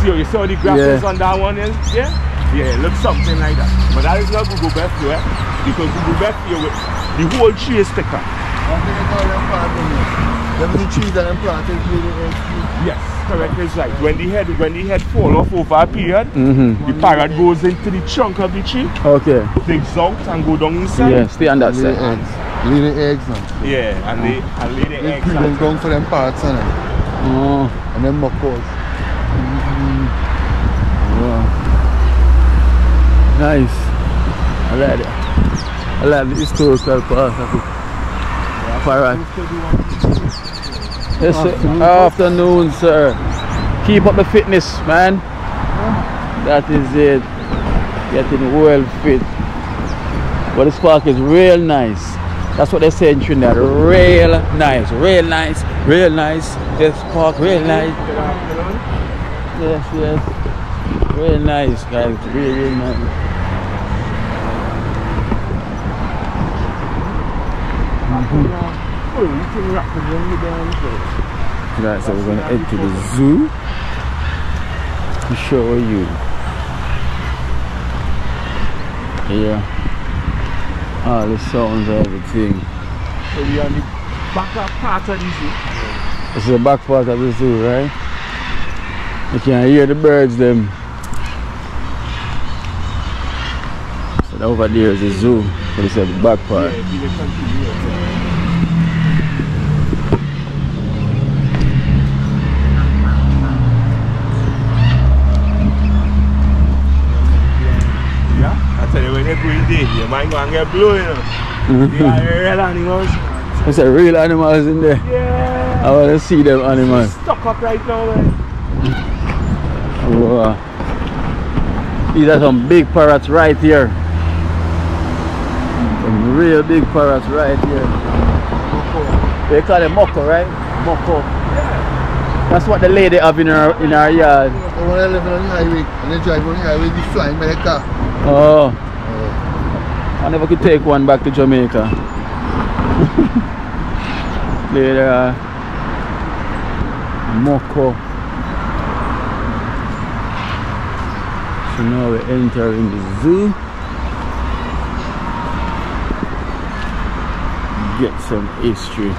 See, you see how the graph is on that one is? Yeah? Yeah, it looks something like that. But that is not Gugubeth though, eh? Because Gugubeth, the whole tree is thicker. One thing they call them partaking. Them the trees that them planted with the eggs. Yes, correct is right. When the head fall off over a period, the parrot goes into the trunk of the tree, Okay. digs out and go down inside. Yeah, stay on that Lay the side. eggs. Lay the eggs now. Yeah, and lay the They eggs. put them down for them parts and Oh. and them muckles. Wow. Nice. I like it. I like the historical part of it. Parrot. Yes, sir. Afternoon, sir. Keep up the fitness, man. That is it. Getting well fit. But this park is real nice. That's what they say in Trinidad. Real nice. Real nice. Real nice. This park, real nice. Yes. Real nice, guys. Real nice. Right, so we're going to head to the zoo to show you. Here, all the sounds and everything. So we are on the back part of the zoo. This is the back part of the zoo, right? You can hear the birds them. So over there is the zoo, but this is the back part. When you're going there, your mind going to get blown, you know. They are real animals. There's a real animals in there. Yeah. I want to see them animals. Stuck up right now, man. Wow. These are some big parrots right here. Some real big parrots right here. They call it moko, right? Moko. Yeah. That's what the lady have in her yard. So when I live on the highway and they drive on the highway, they flying by the car. Oh. I never could take one back to Jamaica. Later, Moko. So now we enter in the zoo. Get some history.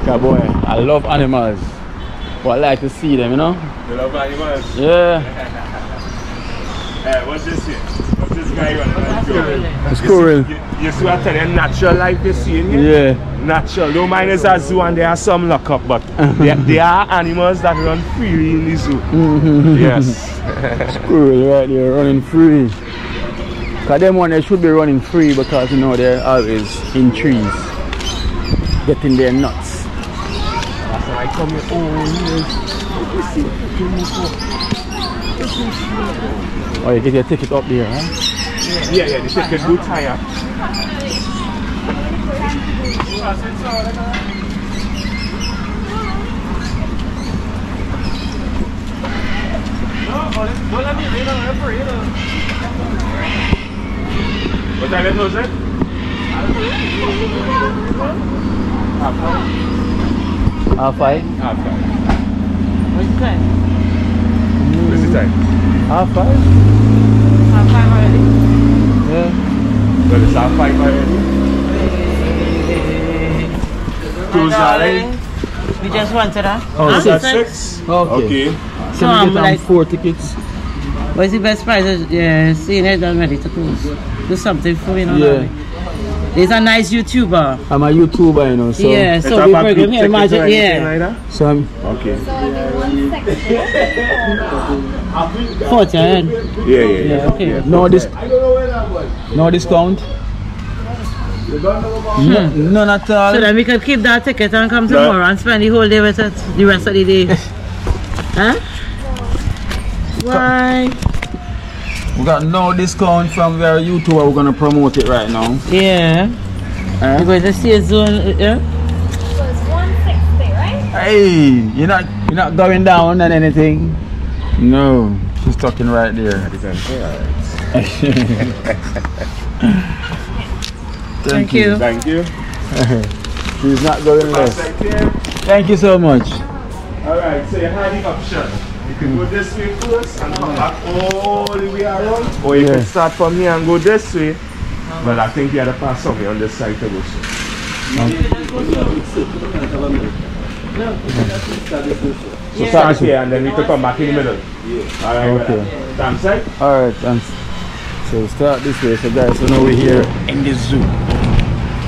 Yeah, boy, I love animals. But I like to see them, you know? You love animals? Yeah. What's this here? What's this Squirrel. You see what I tell you, natural life you see in here? Yeah. Natural. Don't mind it's a zoo and there are some lock up, but there are animals that run freely in the zoo. Yes. Squirrel right there running free. Because them one they should be running free because you know they're always in trees. Getting their nuts. That's why I come here. Oh, you get your ticket up there, huh? Yeah, the ticket good higher. What time is it? Half 5? Half 5. What's the time? What's the time? Half 5? Half 5 already? Yeah. Well, it's half 5 already. Darling, we just wanted that. Oh, Is that 6? Okay. Okay. So we get 4 tickets. What's the best price? Yeah, seeing it done ready to close. Do something for me, you know. Yeah. He's a nice YouTuber. I'm a YouTuber, you know, so... Yeah, so we bring him here, imagine, yeah. So I'm... Okay. 40, yeah. Yeah, okay. Yeah. No discount? None at all. So then we could keep that ticket and come tomorrow and spend the whole day with it, the rest of the day. Huh? Why? We got no discount from where YouTuber. We're gonna promote it right now. Yeah. We're going to see a zone, yeah? So it's 160, right? Hey, you're not going down on anything. No, she's talking right there. Thank you. Thank you. She's not going less. Thank you so much. Alright, so you had the option. You can go this way first and come back all the way around. Or you can start from here and go this way. But I think you had to pass somewhere on this side to go. So start here and then we can come back in the middle. Alright, Okay. Thanks, right? Alright, thanks. So start this way. So guys, so now we're here in the zoo.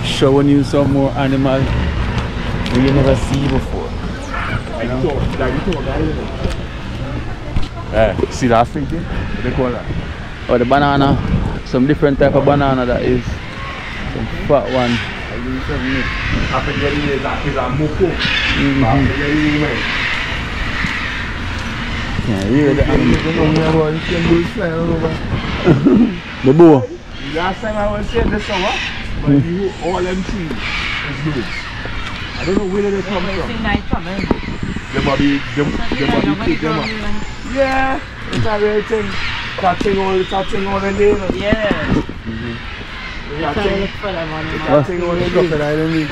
Showing you some more animal you never see before. See that thing there? What do they call that? Oh, the banana. Some different type of banana that is. Some fat one. I forget it is a moko. I forget it is. Yeah, hear the animal. The bow. Last time I was saying this or what? But you all them trees is good. I don't know where they come from. They might be pick them up. Yeah, it's a real thing. Touching all the neighbors. Yeah. Touching all the neighbors.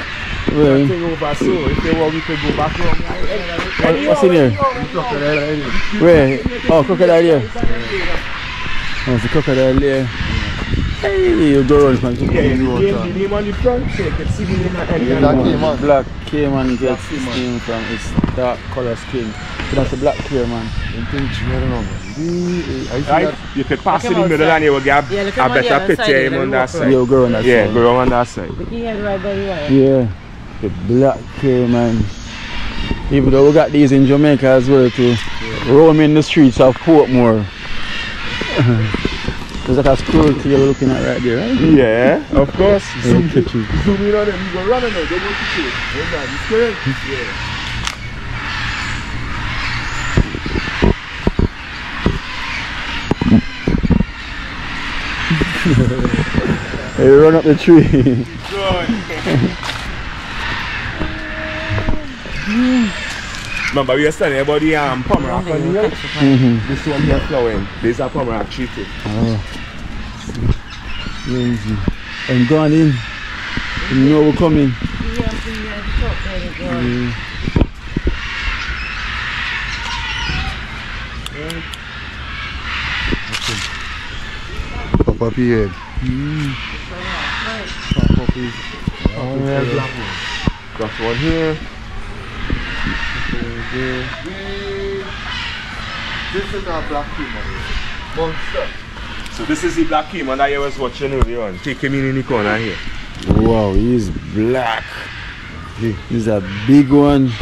Where? Thing over so if they want we could go back home. What's in here? Where? Oh, crocodile here. Oh, it's a crocodile there. Hey, you go around from The name on the front, so you can see the name at any Cayman. Black Cayman gets its name from its dark color skin. So that's a black Cayman. Right? You could pass in the middle and you will get a better picture of him on that side. Yeah, go on that Yeah, side. go on that side. Yeah, the black Cayman. Even though we got these in Jamaica as well to roam in the streets of Portmore. There's like a squirrel you're looking at right there, right? Yeah, of course. Zoom in on them, you go run on them, they go to shoot. Hey, run up the tree. Good. Remember we were studying about the pomerac on here? This one here flowering. This is a pomerac tree too. Oh. Easy. And gone in. You know we're coming. Pop up your head. Pop up his. Oh, yeah, black one. Got one here. This is our black human. Monster. So this is the black caiman that I was watching earlier on. Take him in the corner here. Wow, he's black. He's a big one.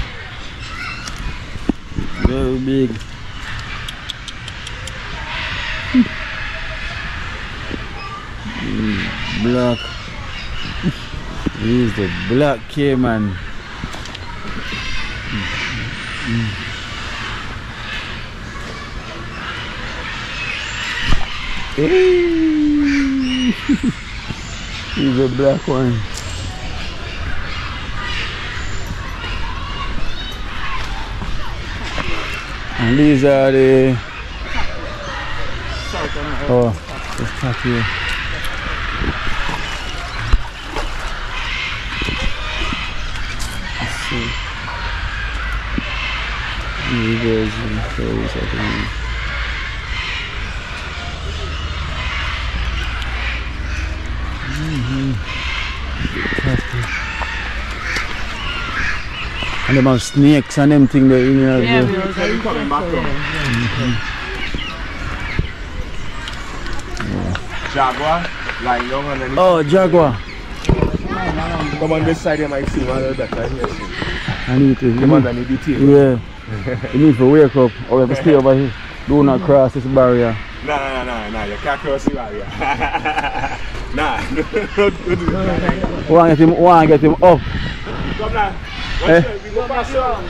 Very big. Black. He's the black caiman. He's a black one. And these are the it's not here. Let's see. These are and them have snakes and them thing there in here. Yeah, Coming back from. Jaguar lying down underneath. Oh, jaguar. Come on this side, you might see one of that time. I need to. Come on, underneath the table. Yeah. You need to wake up or you have to stay over here. Do not cross this barrier. No, you can't cross the barrier. Nah, don't do that. Want to get him up. Come now. We go past on.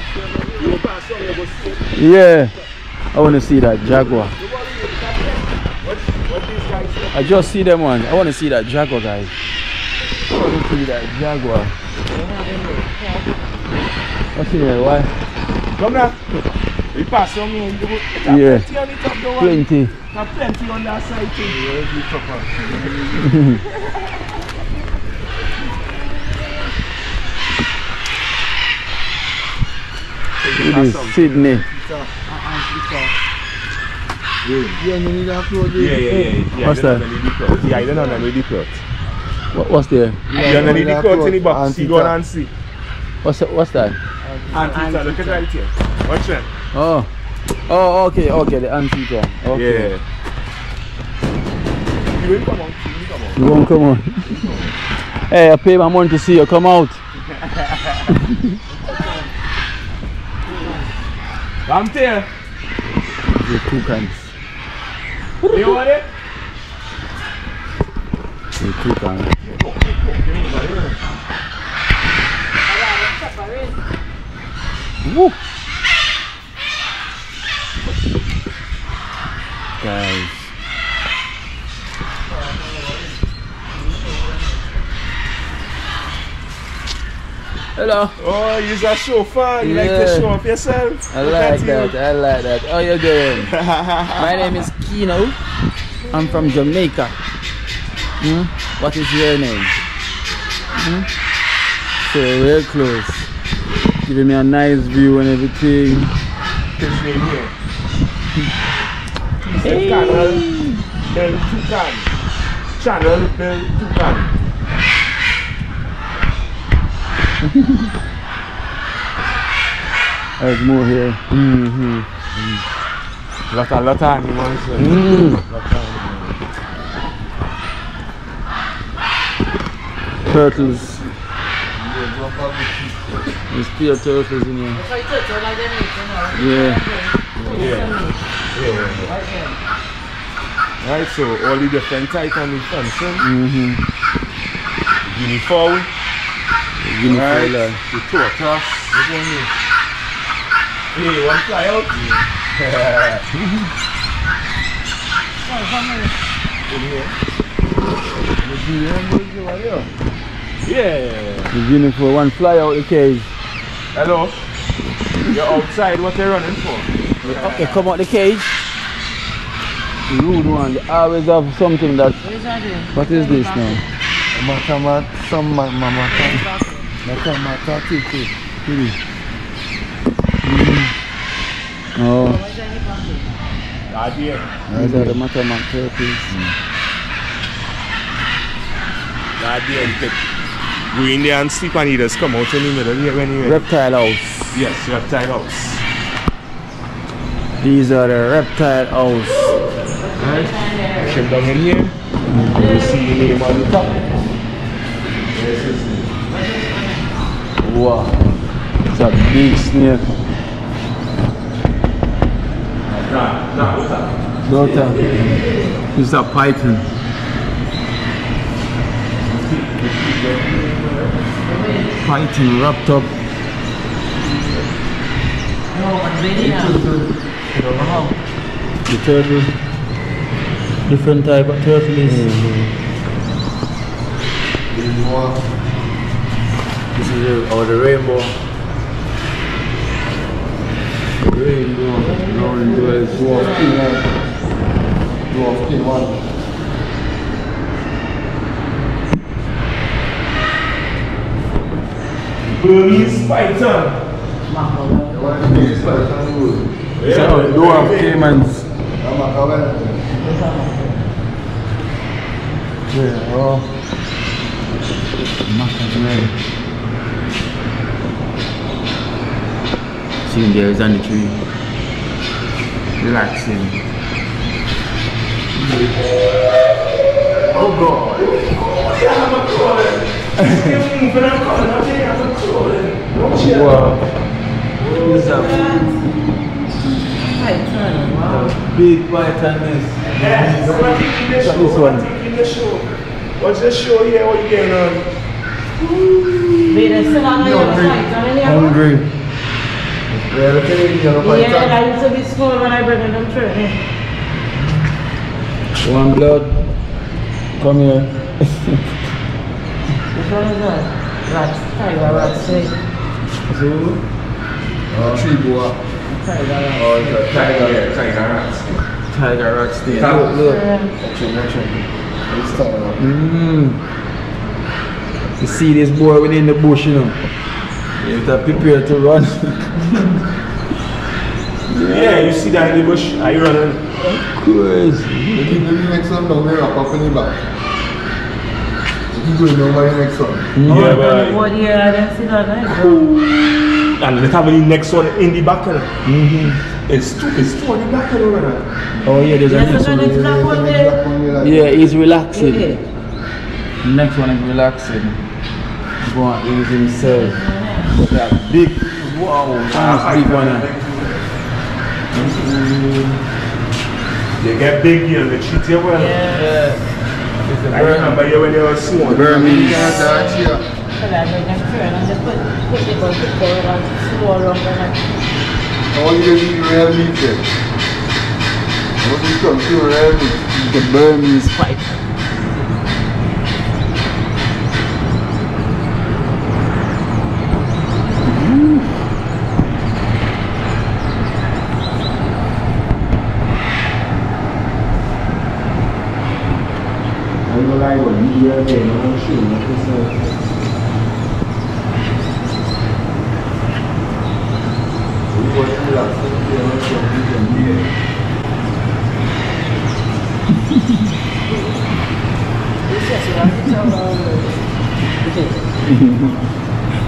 You go past on, you go see. Yeah. I want to see that jaguar. What these guys say? I just see them one. I want to see that jaguar, guys. I want to see that jaguar. What's in here? Why? Come now. We pass on me. Yeah. Plenty on the top, the one. Plenty. Plenty on that side too. It is Sydney. Yeah. What's that? Yeah, I don't know underneath the cloth. What's there? Yeah, underneath the cloth in the box. See, go on and see. What's that? Anteater, look at right here. Watch that. Oh, okay, the anteater. Okay. Yeah. You will come on. You won't come on. Hey, I pay my money to see you come out. Come here. The toucans. You want it? The toucans. Woo! Guys. Hello. Oh, you're a chauffeur. You like to show off yourself? I like that. How you doing? My name is Kino. I'm from Jamaica. What is your name? So we're close. Giving me a nice view and everything. His name here. Hey. Channel Bell Toucan. Channel Bell Toucan. There's more here. Lot of animals. Turtles. There's still turtles in here. Yeah. Right, so all the different types and the fencing. Guinea fowl. Guinea fowl. The tortoise. Hey, one fly out. Yeah. The guinea fowl, one fly out the cage. Hello. You're outside, what are you running for? Okay, come out the cage. The rude one, they always have something that... What is this now? Oh. These are the matamak turtles. Go in there and sleep and you just come out in the middle here when you're Reptile house. Yes, reptile house. These are the reptile house. section down in here. You see the name on the top. Wow, it's a big snake. Daughter, it's a python. Python wrapped up. The turtle, different type of turtle is. This is the rainbow. Rainbow is dwarf king one. Burmese python. So, dwarf caimans. Yeah, oh. See there is on the tree. Relaxing. Oh God. Wow. This is a big python. Yeah, this one. What's the show here? What you getting on? Hungry. Yeah, I used to be small when I bring them through. One blood. Come here. Which one is that? Rats. Tiger rats. Tree boa. Tiger rats. Oh, it's a tiger. Tiger rats. Tiger rats. Look. You see this boy within the bush, you know. You have to prepare to run. Yeah, you see that in the bush? Are you running? Crazy. The next one down there, wrap up in the back. You going down by the next one. Yeah, but... What year I didn't see that night? And let's have the next one in the back. It's two on the back. Oh yeah, there's a next one. Yeah, he's relaxing. The next one is relaxing. He's going to ease himself. That big, wow, that's big one. They get big here, they treat you well. Yeah. I remember you when you were small. Burmese. All you eat real meat then. What you come to real meat? The Burmese pipe.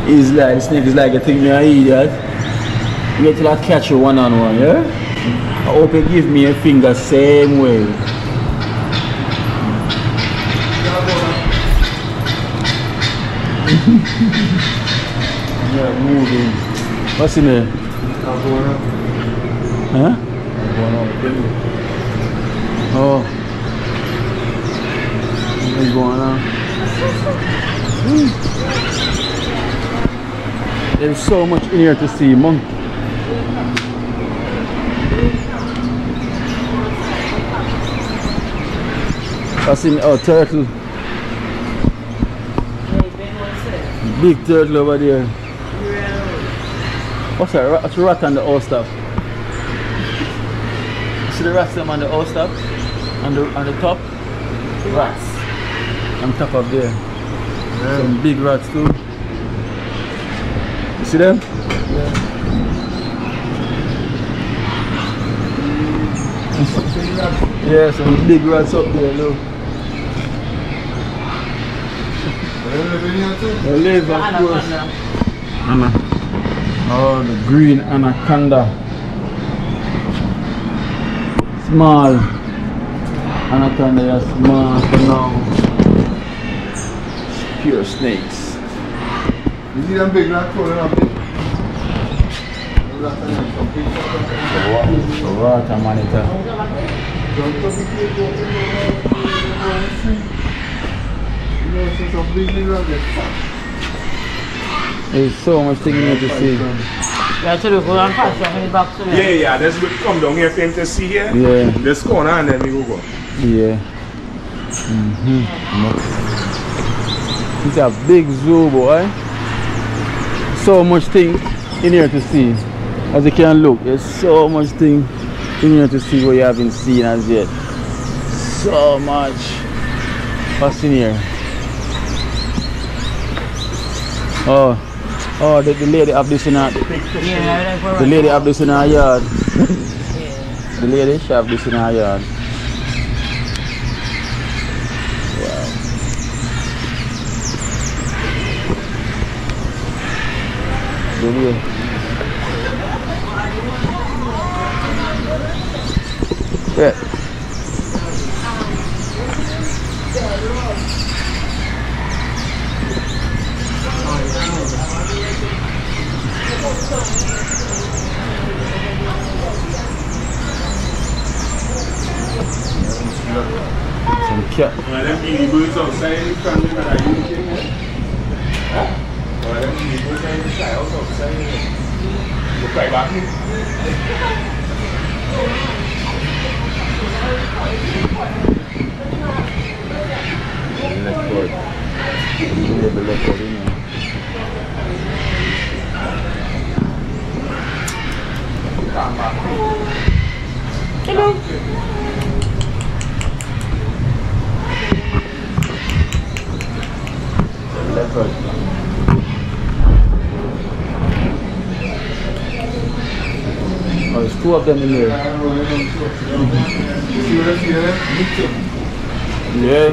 It's like, the snake is like a thing I eat that. Wait till I catch you one on one, yeah? I hope you give me a finger same way. Yeah, moving. What's in there? Huh? Oh. What's going on? There's so much in here to see, monkey. What's in? Oh, turtle. Big turtle over there. What's that? What's the rat on the old stuff? See the rats them on the old stuff? On the top? Rats. On top of there. Yeah. Some big rats too. You see them? Yeah. Yeah, some big rats up there, look. They live, of course. Anna. Oh, the green anaconda. Small. Anaconda is small for now. Pure snakes. You see them big black crawling up there? Water monitor. There's so much thing here to see. Yeah, to go and pass from the back to there. Yeah, that's good. Come down here for him to see here. Yeah. This corner and then we go. Yeah. It's a big zoo, boy. So much thing in here to see. As you can look, there's so much thing in here to see what you haven't seen as yet. So much. What's in here? Oh, the lady have this in her. Yeah, The lady have this in her yard. The lady she have this in her yard. Wow. The lady. Yeah. Some cat. Well, them guinea birds outside in the front, you know, that you can, huh? Well, them guinea birds are in the sky outside, you know. Look right back in. Leopard. The leopard in here. Hello. Leopard. Oh, there's two of them in here. Yeah.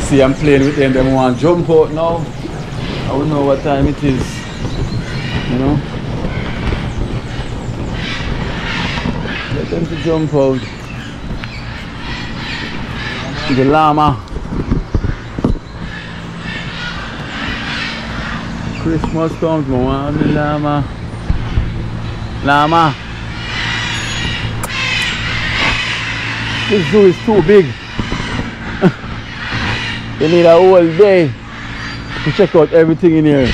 See, I'm playing with them. They want to jump out now. I don't know what time it is. You know? Let them to jump out. The llama. Christmas comes, man. The llama. Llama. This zoo is too big. You need a whole day to check out everything in here.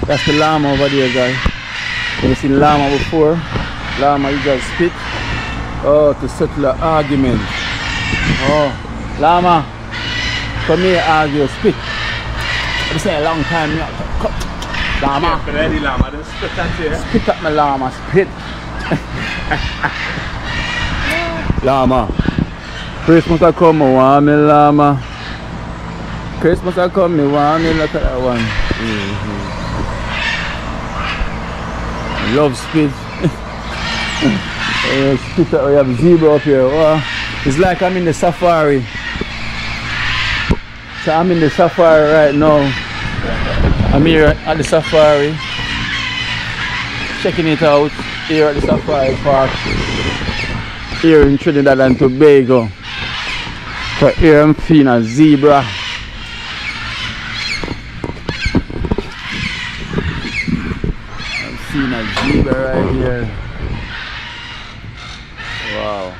That's the llama over there, guys. You see llama before? Llama, you just spit. Oh, to settle an argument. Oh, llama, come here, argue, spit. It's been a long time now. Llama. Spit at you. Spit at my llama, spit. Llama. Christmas I come, I want me llama. Christmas I come, me want me look at that one. Love spit. Spit that we have zebra up here. Oh, it's like I'm in the safari. So I'm in the safari right now. I'm here at the safari. Checking it out here at the safari park. Here in Trinidad and Tobago. So here I'm seeing a zebra. I'm seeing a zebra right here. Wow.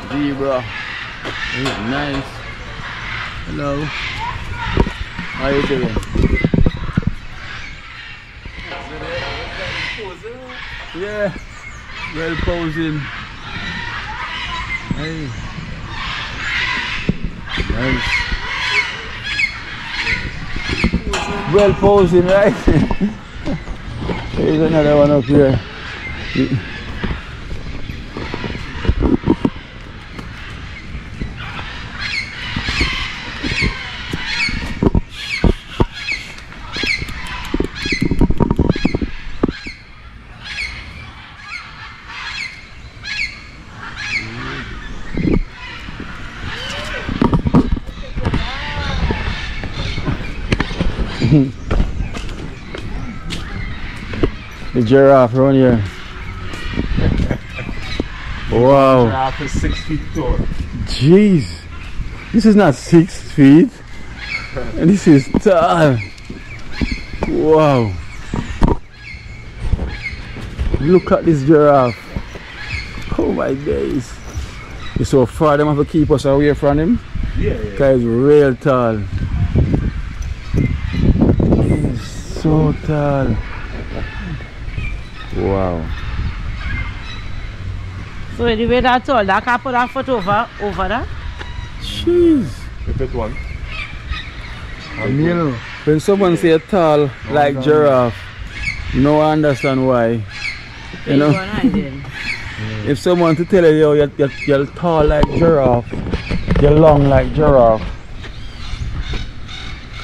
Zebra. It's nice. Hello. How you doing? Yeah. Well posing. Hey. Nice. Well posing, right? There's another one up here. The giraffe around here. Wow. The giraffe is 6 feet tall. Jeez. This is not 6 feet. And this is tall. Wow. Look at this giraffe. Oh my days. It's so far them have to keep us away from him. Yeah. Because it's real tall. It's so tall. Wow. So the way that's tall, that can put that foot over that? Jeez. If it one. When someone say tall like giraffe, no I understand why. You know? If someone to tell you you're tall like giraffe, you're long like giraffe.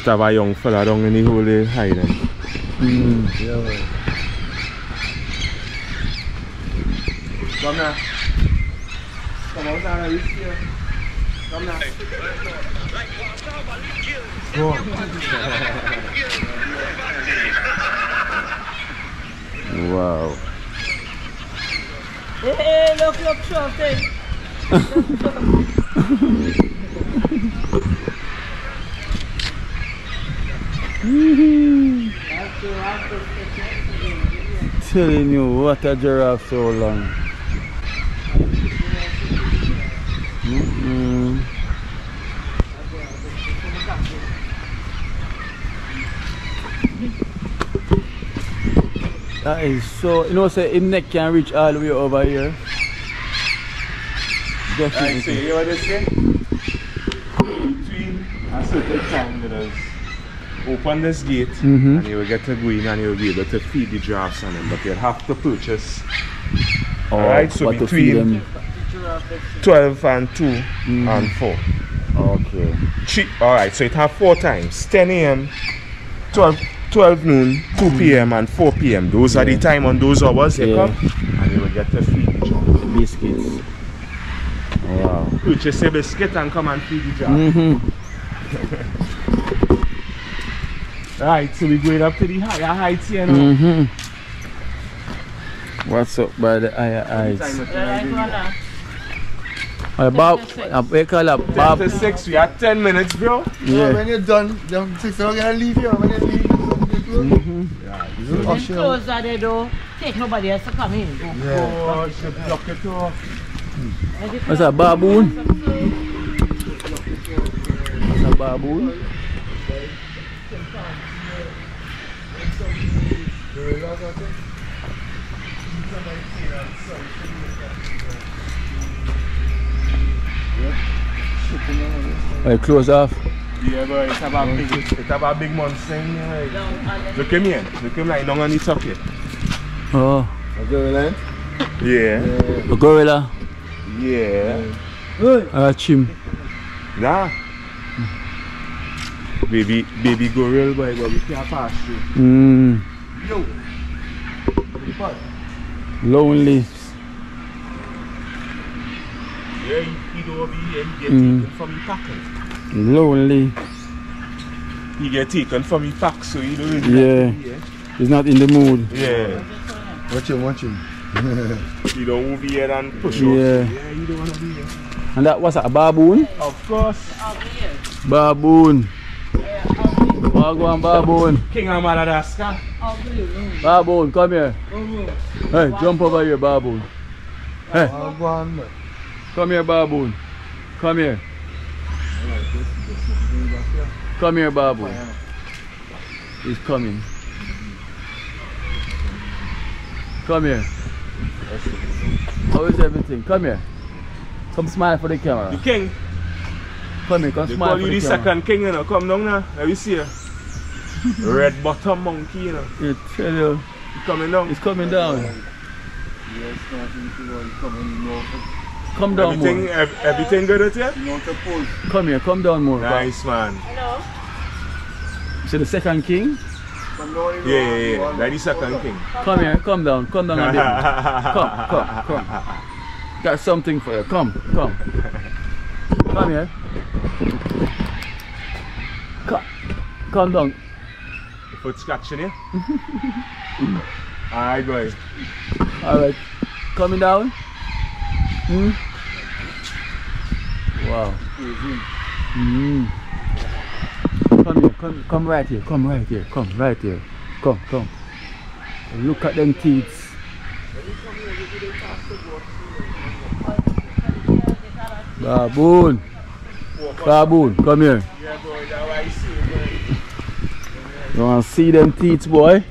Have a young fella down in the hole they hiding. Yeah. Come now. Come outside of this here. Come now. Go on. Wow. Hey, look, something. Telling you, what a giraffe so long. That is so, you know, say his neck can reach all the way over here. I say, you what they say? Between a certain time, let us open this gate and you will get to go in and you will be able to feed the giraffes on them, but you'll have to purchase. Alright, so between 12 and 2 and 4. Okay. Alright, so it have 4 times: 10 a.m., 12 noon, 2 p.m. and 4 p.m. Those are the time on those hours they come and you will get to feed the giraffes. Biscuits. Wow. Purchase a biscuit and come and feed the giraffes. Right, so we're going up to the higher heights here now. What's up by the higher heights? About, we call it Bob. 10 to 6, we have 10 minutes, bro. Yeah. When you're done, them 6 are gonna leave here. When you leave, Then close that door. Take nobody else to come in. Oh, she block it off. What's a baboon? What's a baboon? Right, close off. Yeah, but it have a big monster in here. Look him here. Look him like down on the top here. Oh. A gorilla? Yeah. A gorilla? Yeah. A chim. Nah. Baby gorilla boy, but we can't pass through. Yo. Lonely. Yeah, he don't over here, he get taken from the packing. Lonely. He get taken from the pack, so he don't really like he's not in the mood. Yeah. Watch him. He don't move here and push off. Yeah, he don't want to be here. And that was a baboon? Of course. Baboon. Wagwan baboon. King of Madagascar. Baboon, come here. Hey, jump over here, baboon. Hey. Come here, baboon. Come here. Come here, baboon. He's coming. Come here. How is everything? Come here. Come smile for the camera. The king. Come here, come They smile call for you the the camera. second king, you know. Come down now. Let me see you. Red bottom monkey, you know. Yeah, tell you. It's coming down. It's coming down. Yes, nothing to go coming more. Come down more. Everything good with you? Not supposed. Come here, come down more. Nice, man. Hello? See the second king? Come down. Yeah. That's the second king. Come here, come down a bit. Come. Got something for you. Come. Come here. Come down. Foot scratching you? Alright, boy. Alright. Coming down? Wow. Come here, come right here, come right here. Come. Look at them teeth. Baboon, come here. Yeah, boy, that's what I see, boy. You want to see them teeth, boy?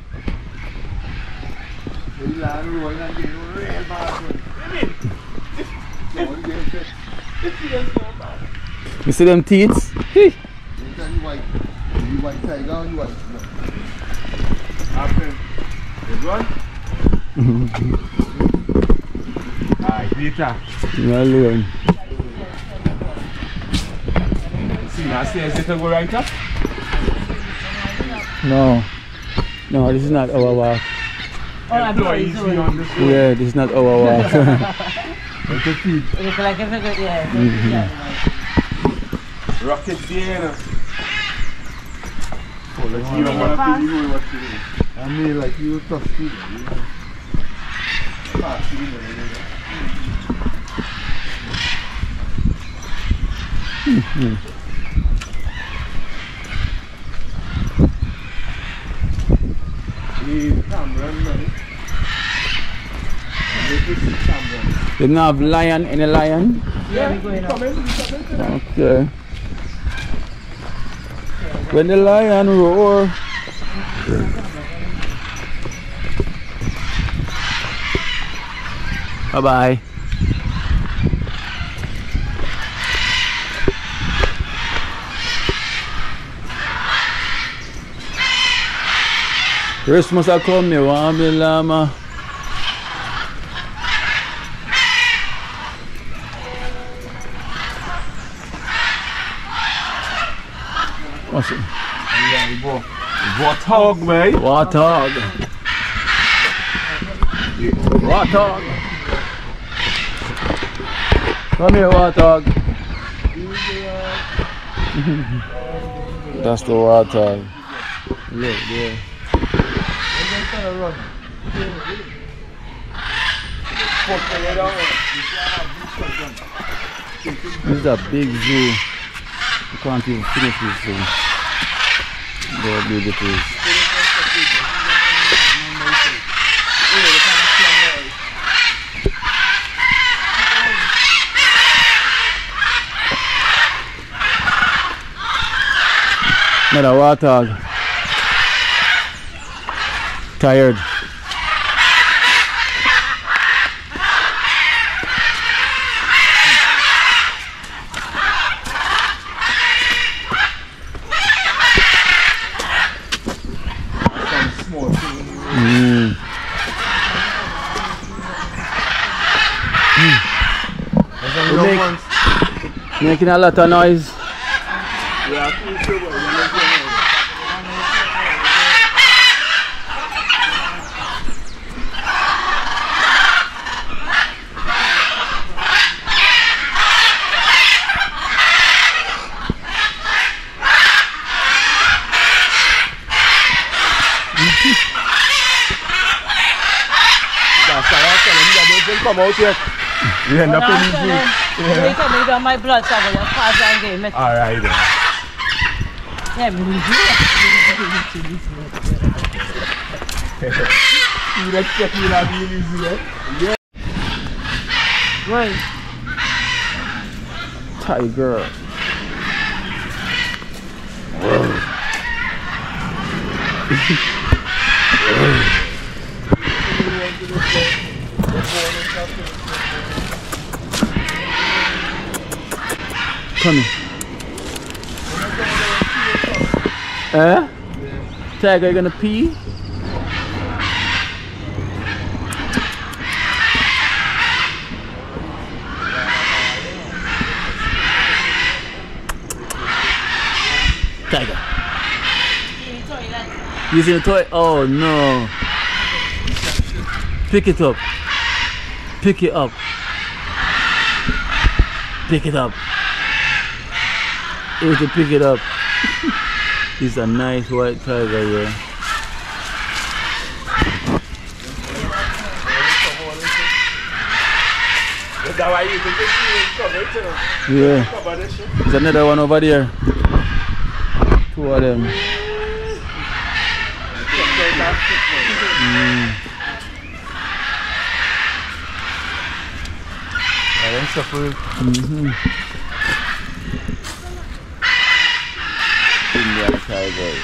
You see them teeth? You white tiger, you white. Happen. You good? Alright, later. You alone. See, now stairs they can go right up? No, this is not our walk. Yeah, this is not our walk. Look like if it, yeah. Rocket there. Oh, let's see what you do. I mean, like you touch it. They don't have lion, any lion? Yeah, we're going up. Okay. When the lion roar. Bye-bye. Christmas a come, me want me llama. What's it? Warthog, man. Warthog. Warthog. Come here, Warthog. That's the Warthog. Look there. This is a big zoo. You can't even finish this zoo. How big it is. Another warthog. Tired. Making a lot of noise. Come out here. You end up in the zoo. They come me down my blood sugar, just pass and game it. Alright then. Yeah, me You expect me to be in the zoo, eh? Yeah. Right. Tiger. Come here. Eh? Tiger, you gonna pee? Tiger. Using the toy? Oh no. Pick it up. Pick it up. Pick it up. You have to pick it up. It's a nice white tiger here. Yeah. There's another one over there. Two of them. Indian tigers.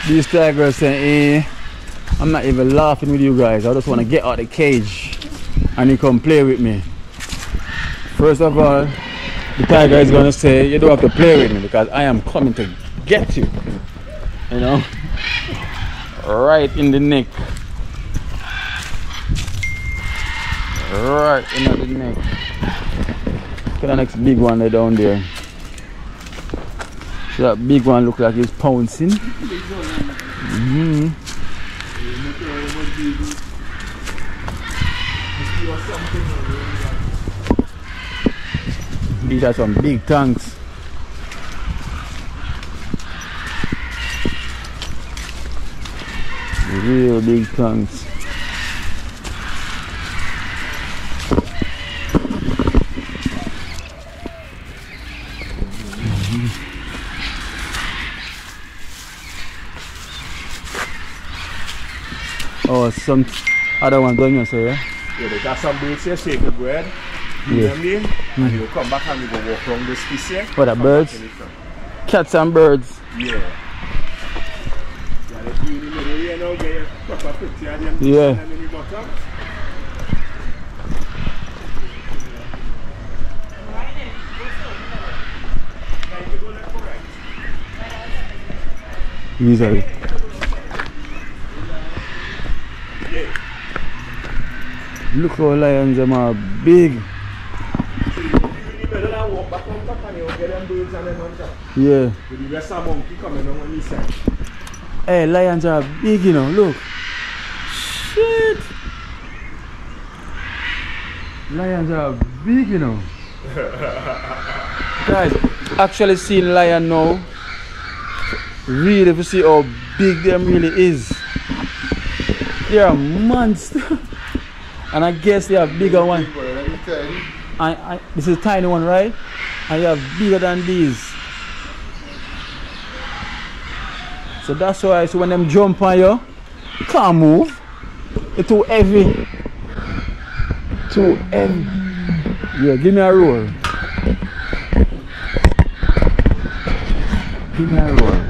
These tigers say, eh, I'm not even laughing with you guys. I just want to get out of the cage and you come play with me. First of all, the tiger is going to say, you don't have to play with me because I am coming to get you. You know? Right in the neck. Right in the neck. Look at the next big one there down there. So that big one look like he's pouncing. These are some big tanks. Real big tanks. Oh, some other one going on, sir. Yeah, they got some birds here, shake the bread. Yeah. And you come back and you go walk around this piece here. What are birds? Cats and birds. Yeah. Yeah. Easily. Look how lions are big. Yeah. Hey, lions are big, you know. Look. Shit. Lions are big, you know. Guys, actually seeing lion now. Really, if you see how big them really is. They are monsters. And I guess they have bigger one. This is a tiny one, right? And you have bigger than these. So that's why, so when them jump on you, can't move. It's too heavy. Too heavy. Yeah, give me a roll. Give me a roll.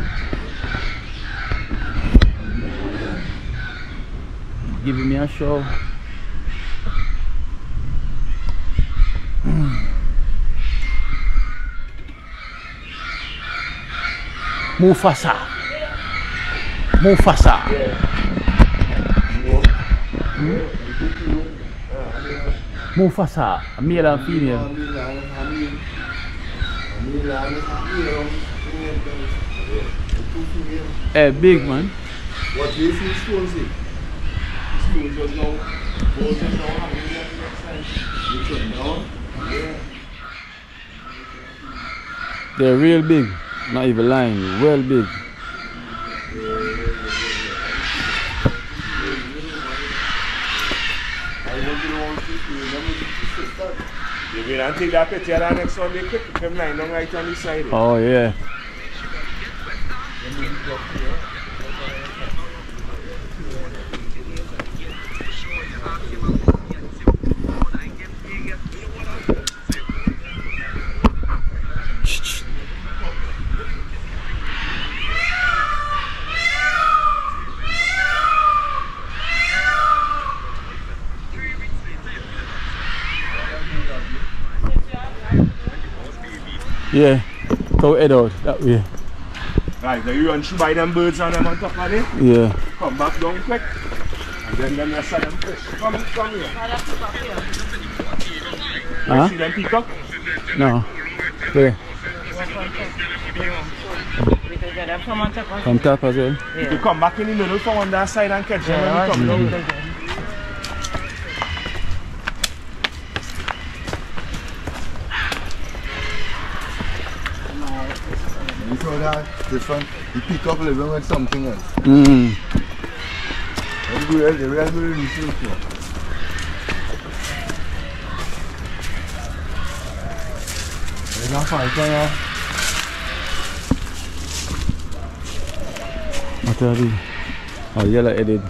Giving me a show. Mufasa. Mufasa. Mufasa, a male and female. Hey, big man. What do you see stones in? Stones just now. Bones just now having the next time. You turn down. Yeah. They're real big. Not even lying, well big. You will not take that picture and next one they quick come lying down right on the side. Oh yeah. Yeah. Go head out that way. Right, now you run through by them birds and them on top of it. Yeah. Come back down quick. And then them rest of them fish. Come here. Huh? See them peacock? No. Where? From top as well? Yeah. You come back in the middle from on that side and catch them when you come down. You saw that different, the peacock living with something else. The real research. There's not fight on. What are these? Oh, yellow headed.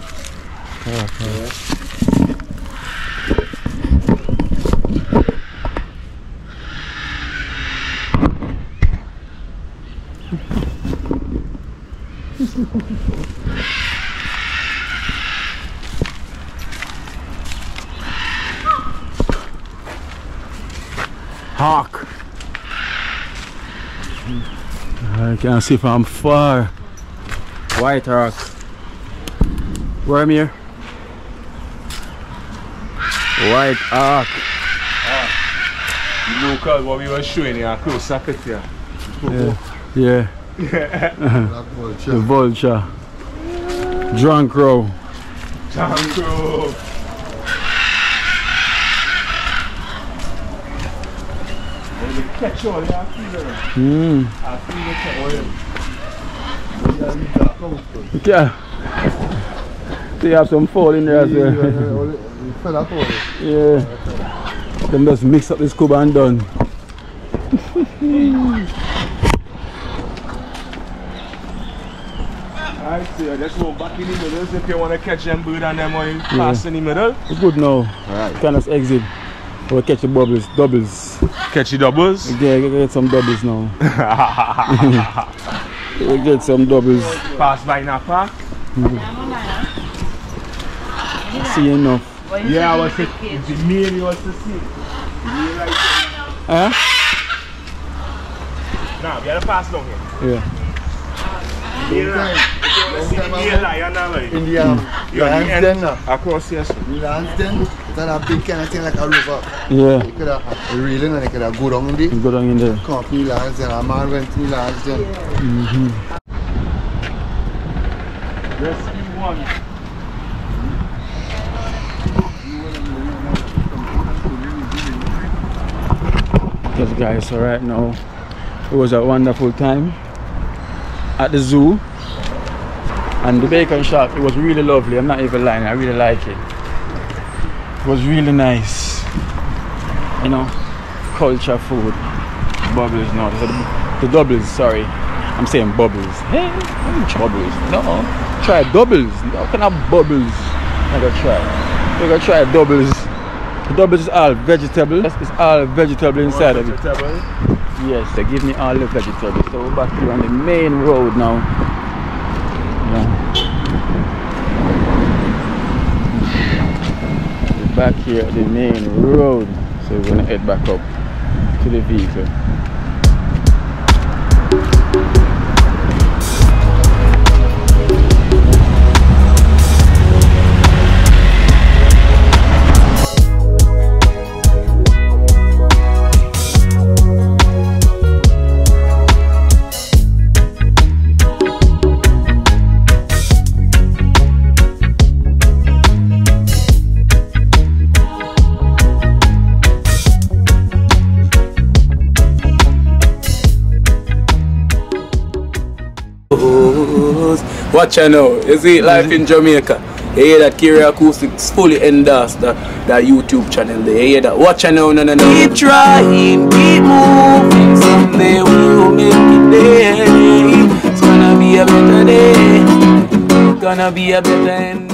Hawk. I can see from far. White hawk. Where am here? White hawk. The local what we were showing you a close up it here. Yeah. The vulture. Drunk crow. Drunk crow. Catch all that feeling. I feel the catch. Yeah. They have some fall in there as well. Yeah. Them just mix up this scuba and done. Alright, so just go back in the middle if you want to catch them bird and them while you pass in the middle. It's good now. Alright. Can just exit. We'll catch the bubbles, doubles. Catch the doubles? Yeah, we get some doubles now. We get some doubles. Pass by in a park. See enough. Yeah, I was the main you was to see. Huh? Nah, we gotta pass down here. Yeah. In the lions den now. Across here. The lions den, it's a big kind of thing like a river. Yeah. You could have a railing and you could have go down in there. Go down in there. Come up in the lions den, a man went to the lions den. Rescue one. Yes guys, so right now it was a wonderful time at the zoo and the bacon shop. It was really lovely. I'm not even lying, I really like it. It was really nice, you know, culture food. Bubbles, no, the doubles, sorry, I'm saying bubbles. Hey, bubbles, no, try doubles. How can I have bubbles? I'm gonna try, we're gonna try doubles. The doubles is all vegetable. It's all vegetable inside of it. Yes, they give me all the vegetables. So we're back here on the main road now. Yeah. We're back here at the main road. So we're gonna head back up to the vehicle. Watch out now, you see life in Jamaica. You hear that Kiri Acoustics fully endorsed that YouTube channel there. You hear that? Watch out now, no. Keep trying, keep moving. Someday we'll make it there. It's gonna be a better day. Gonna be a better end.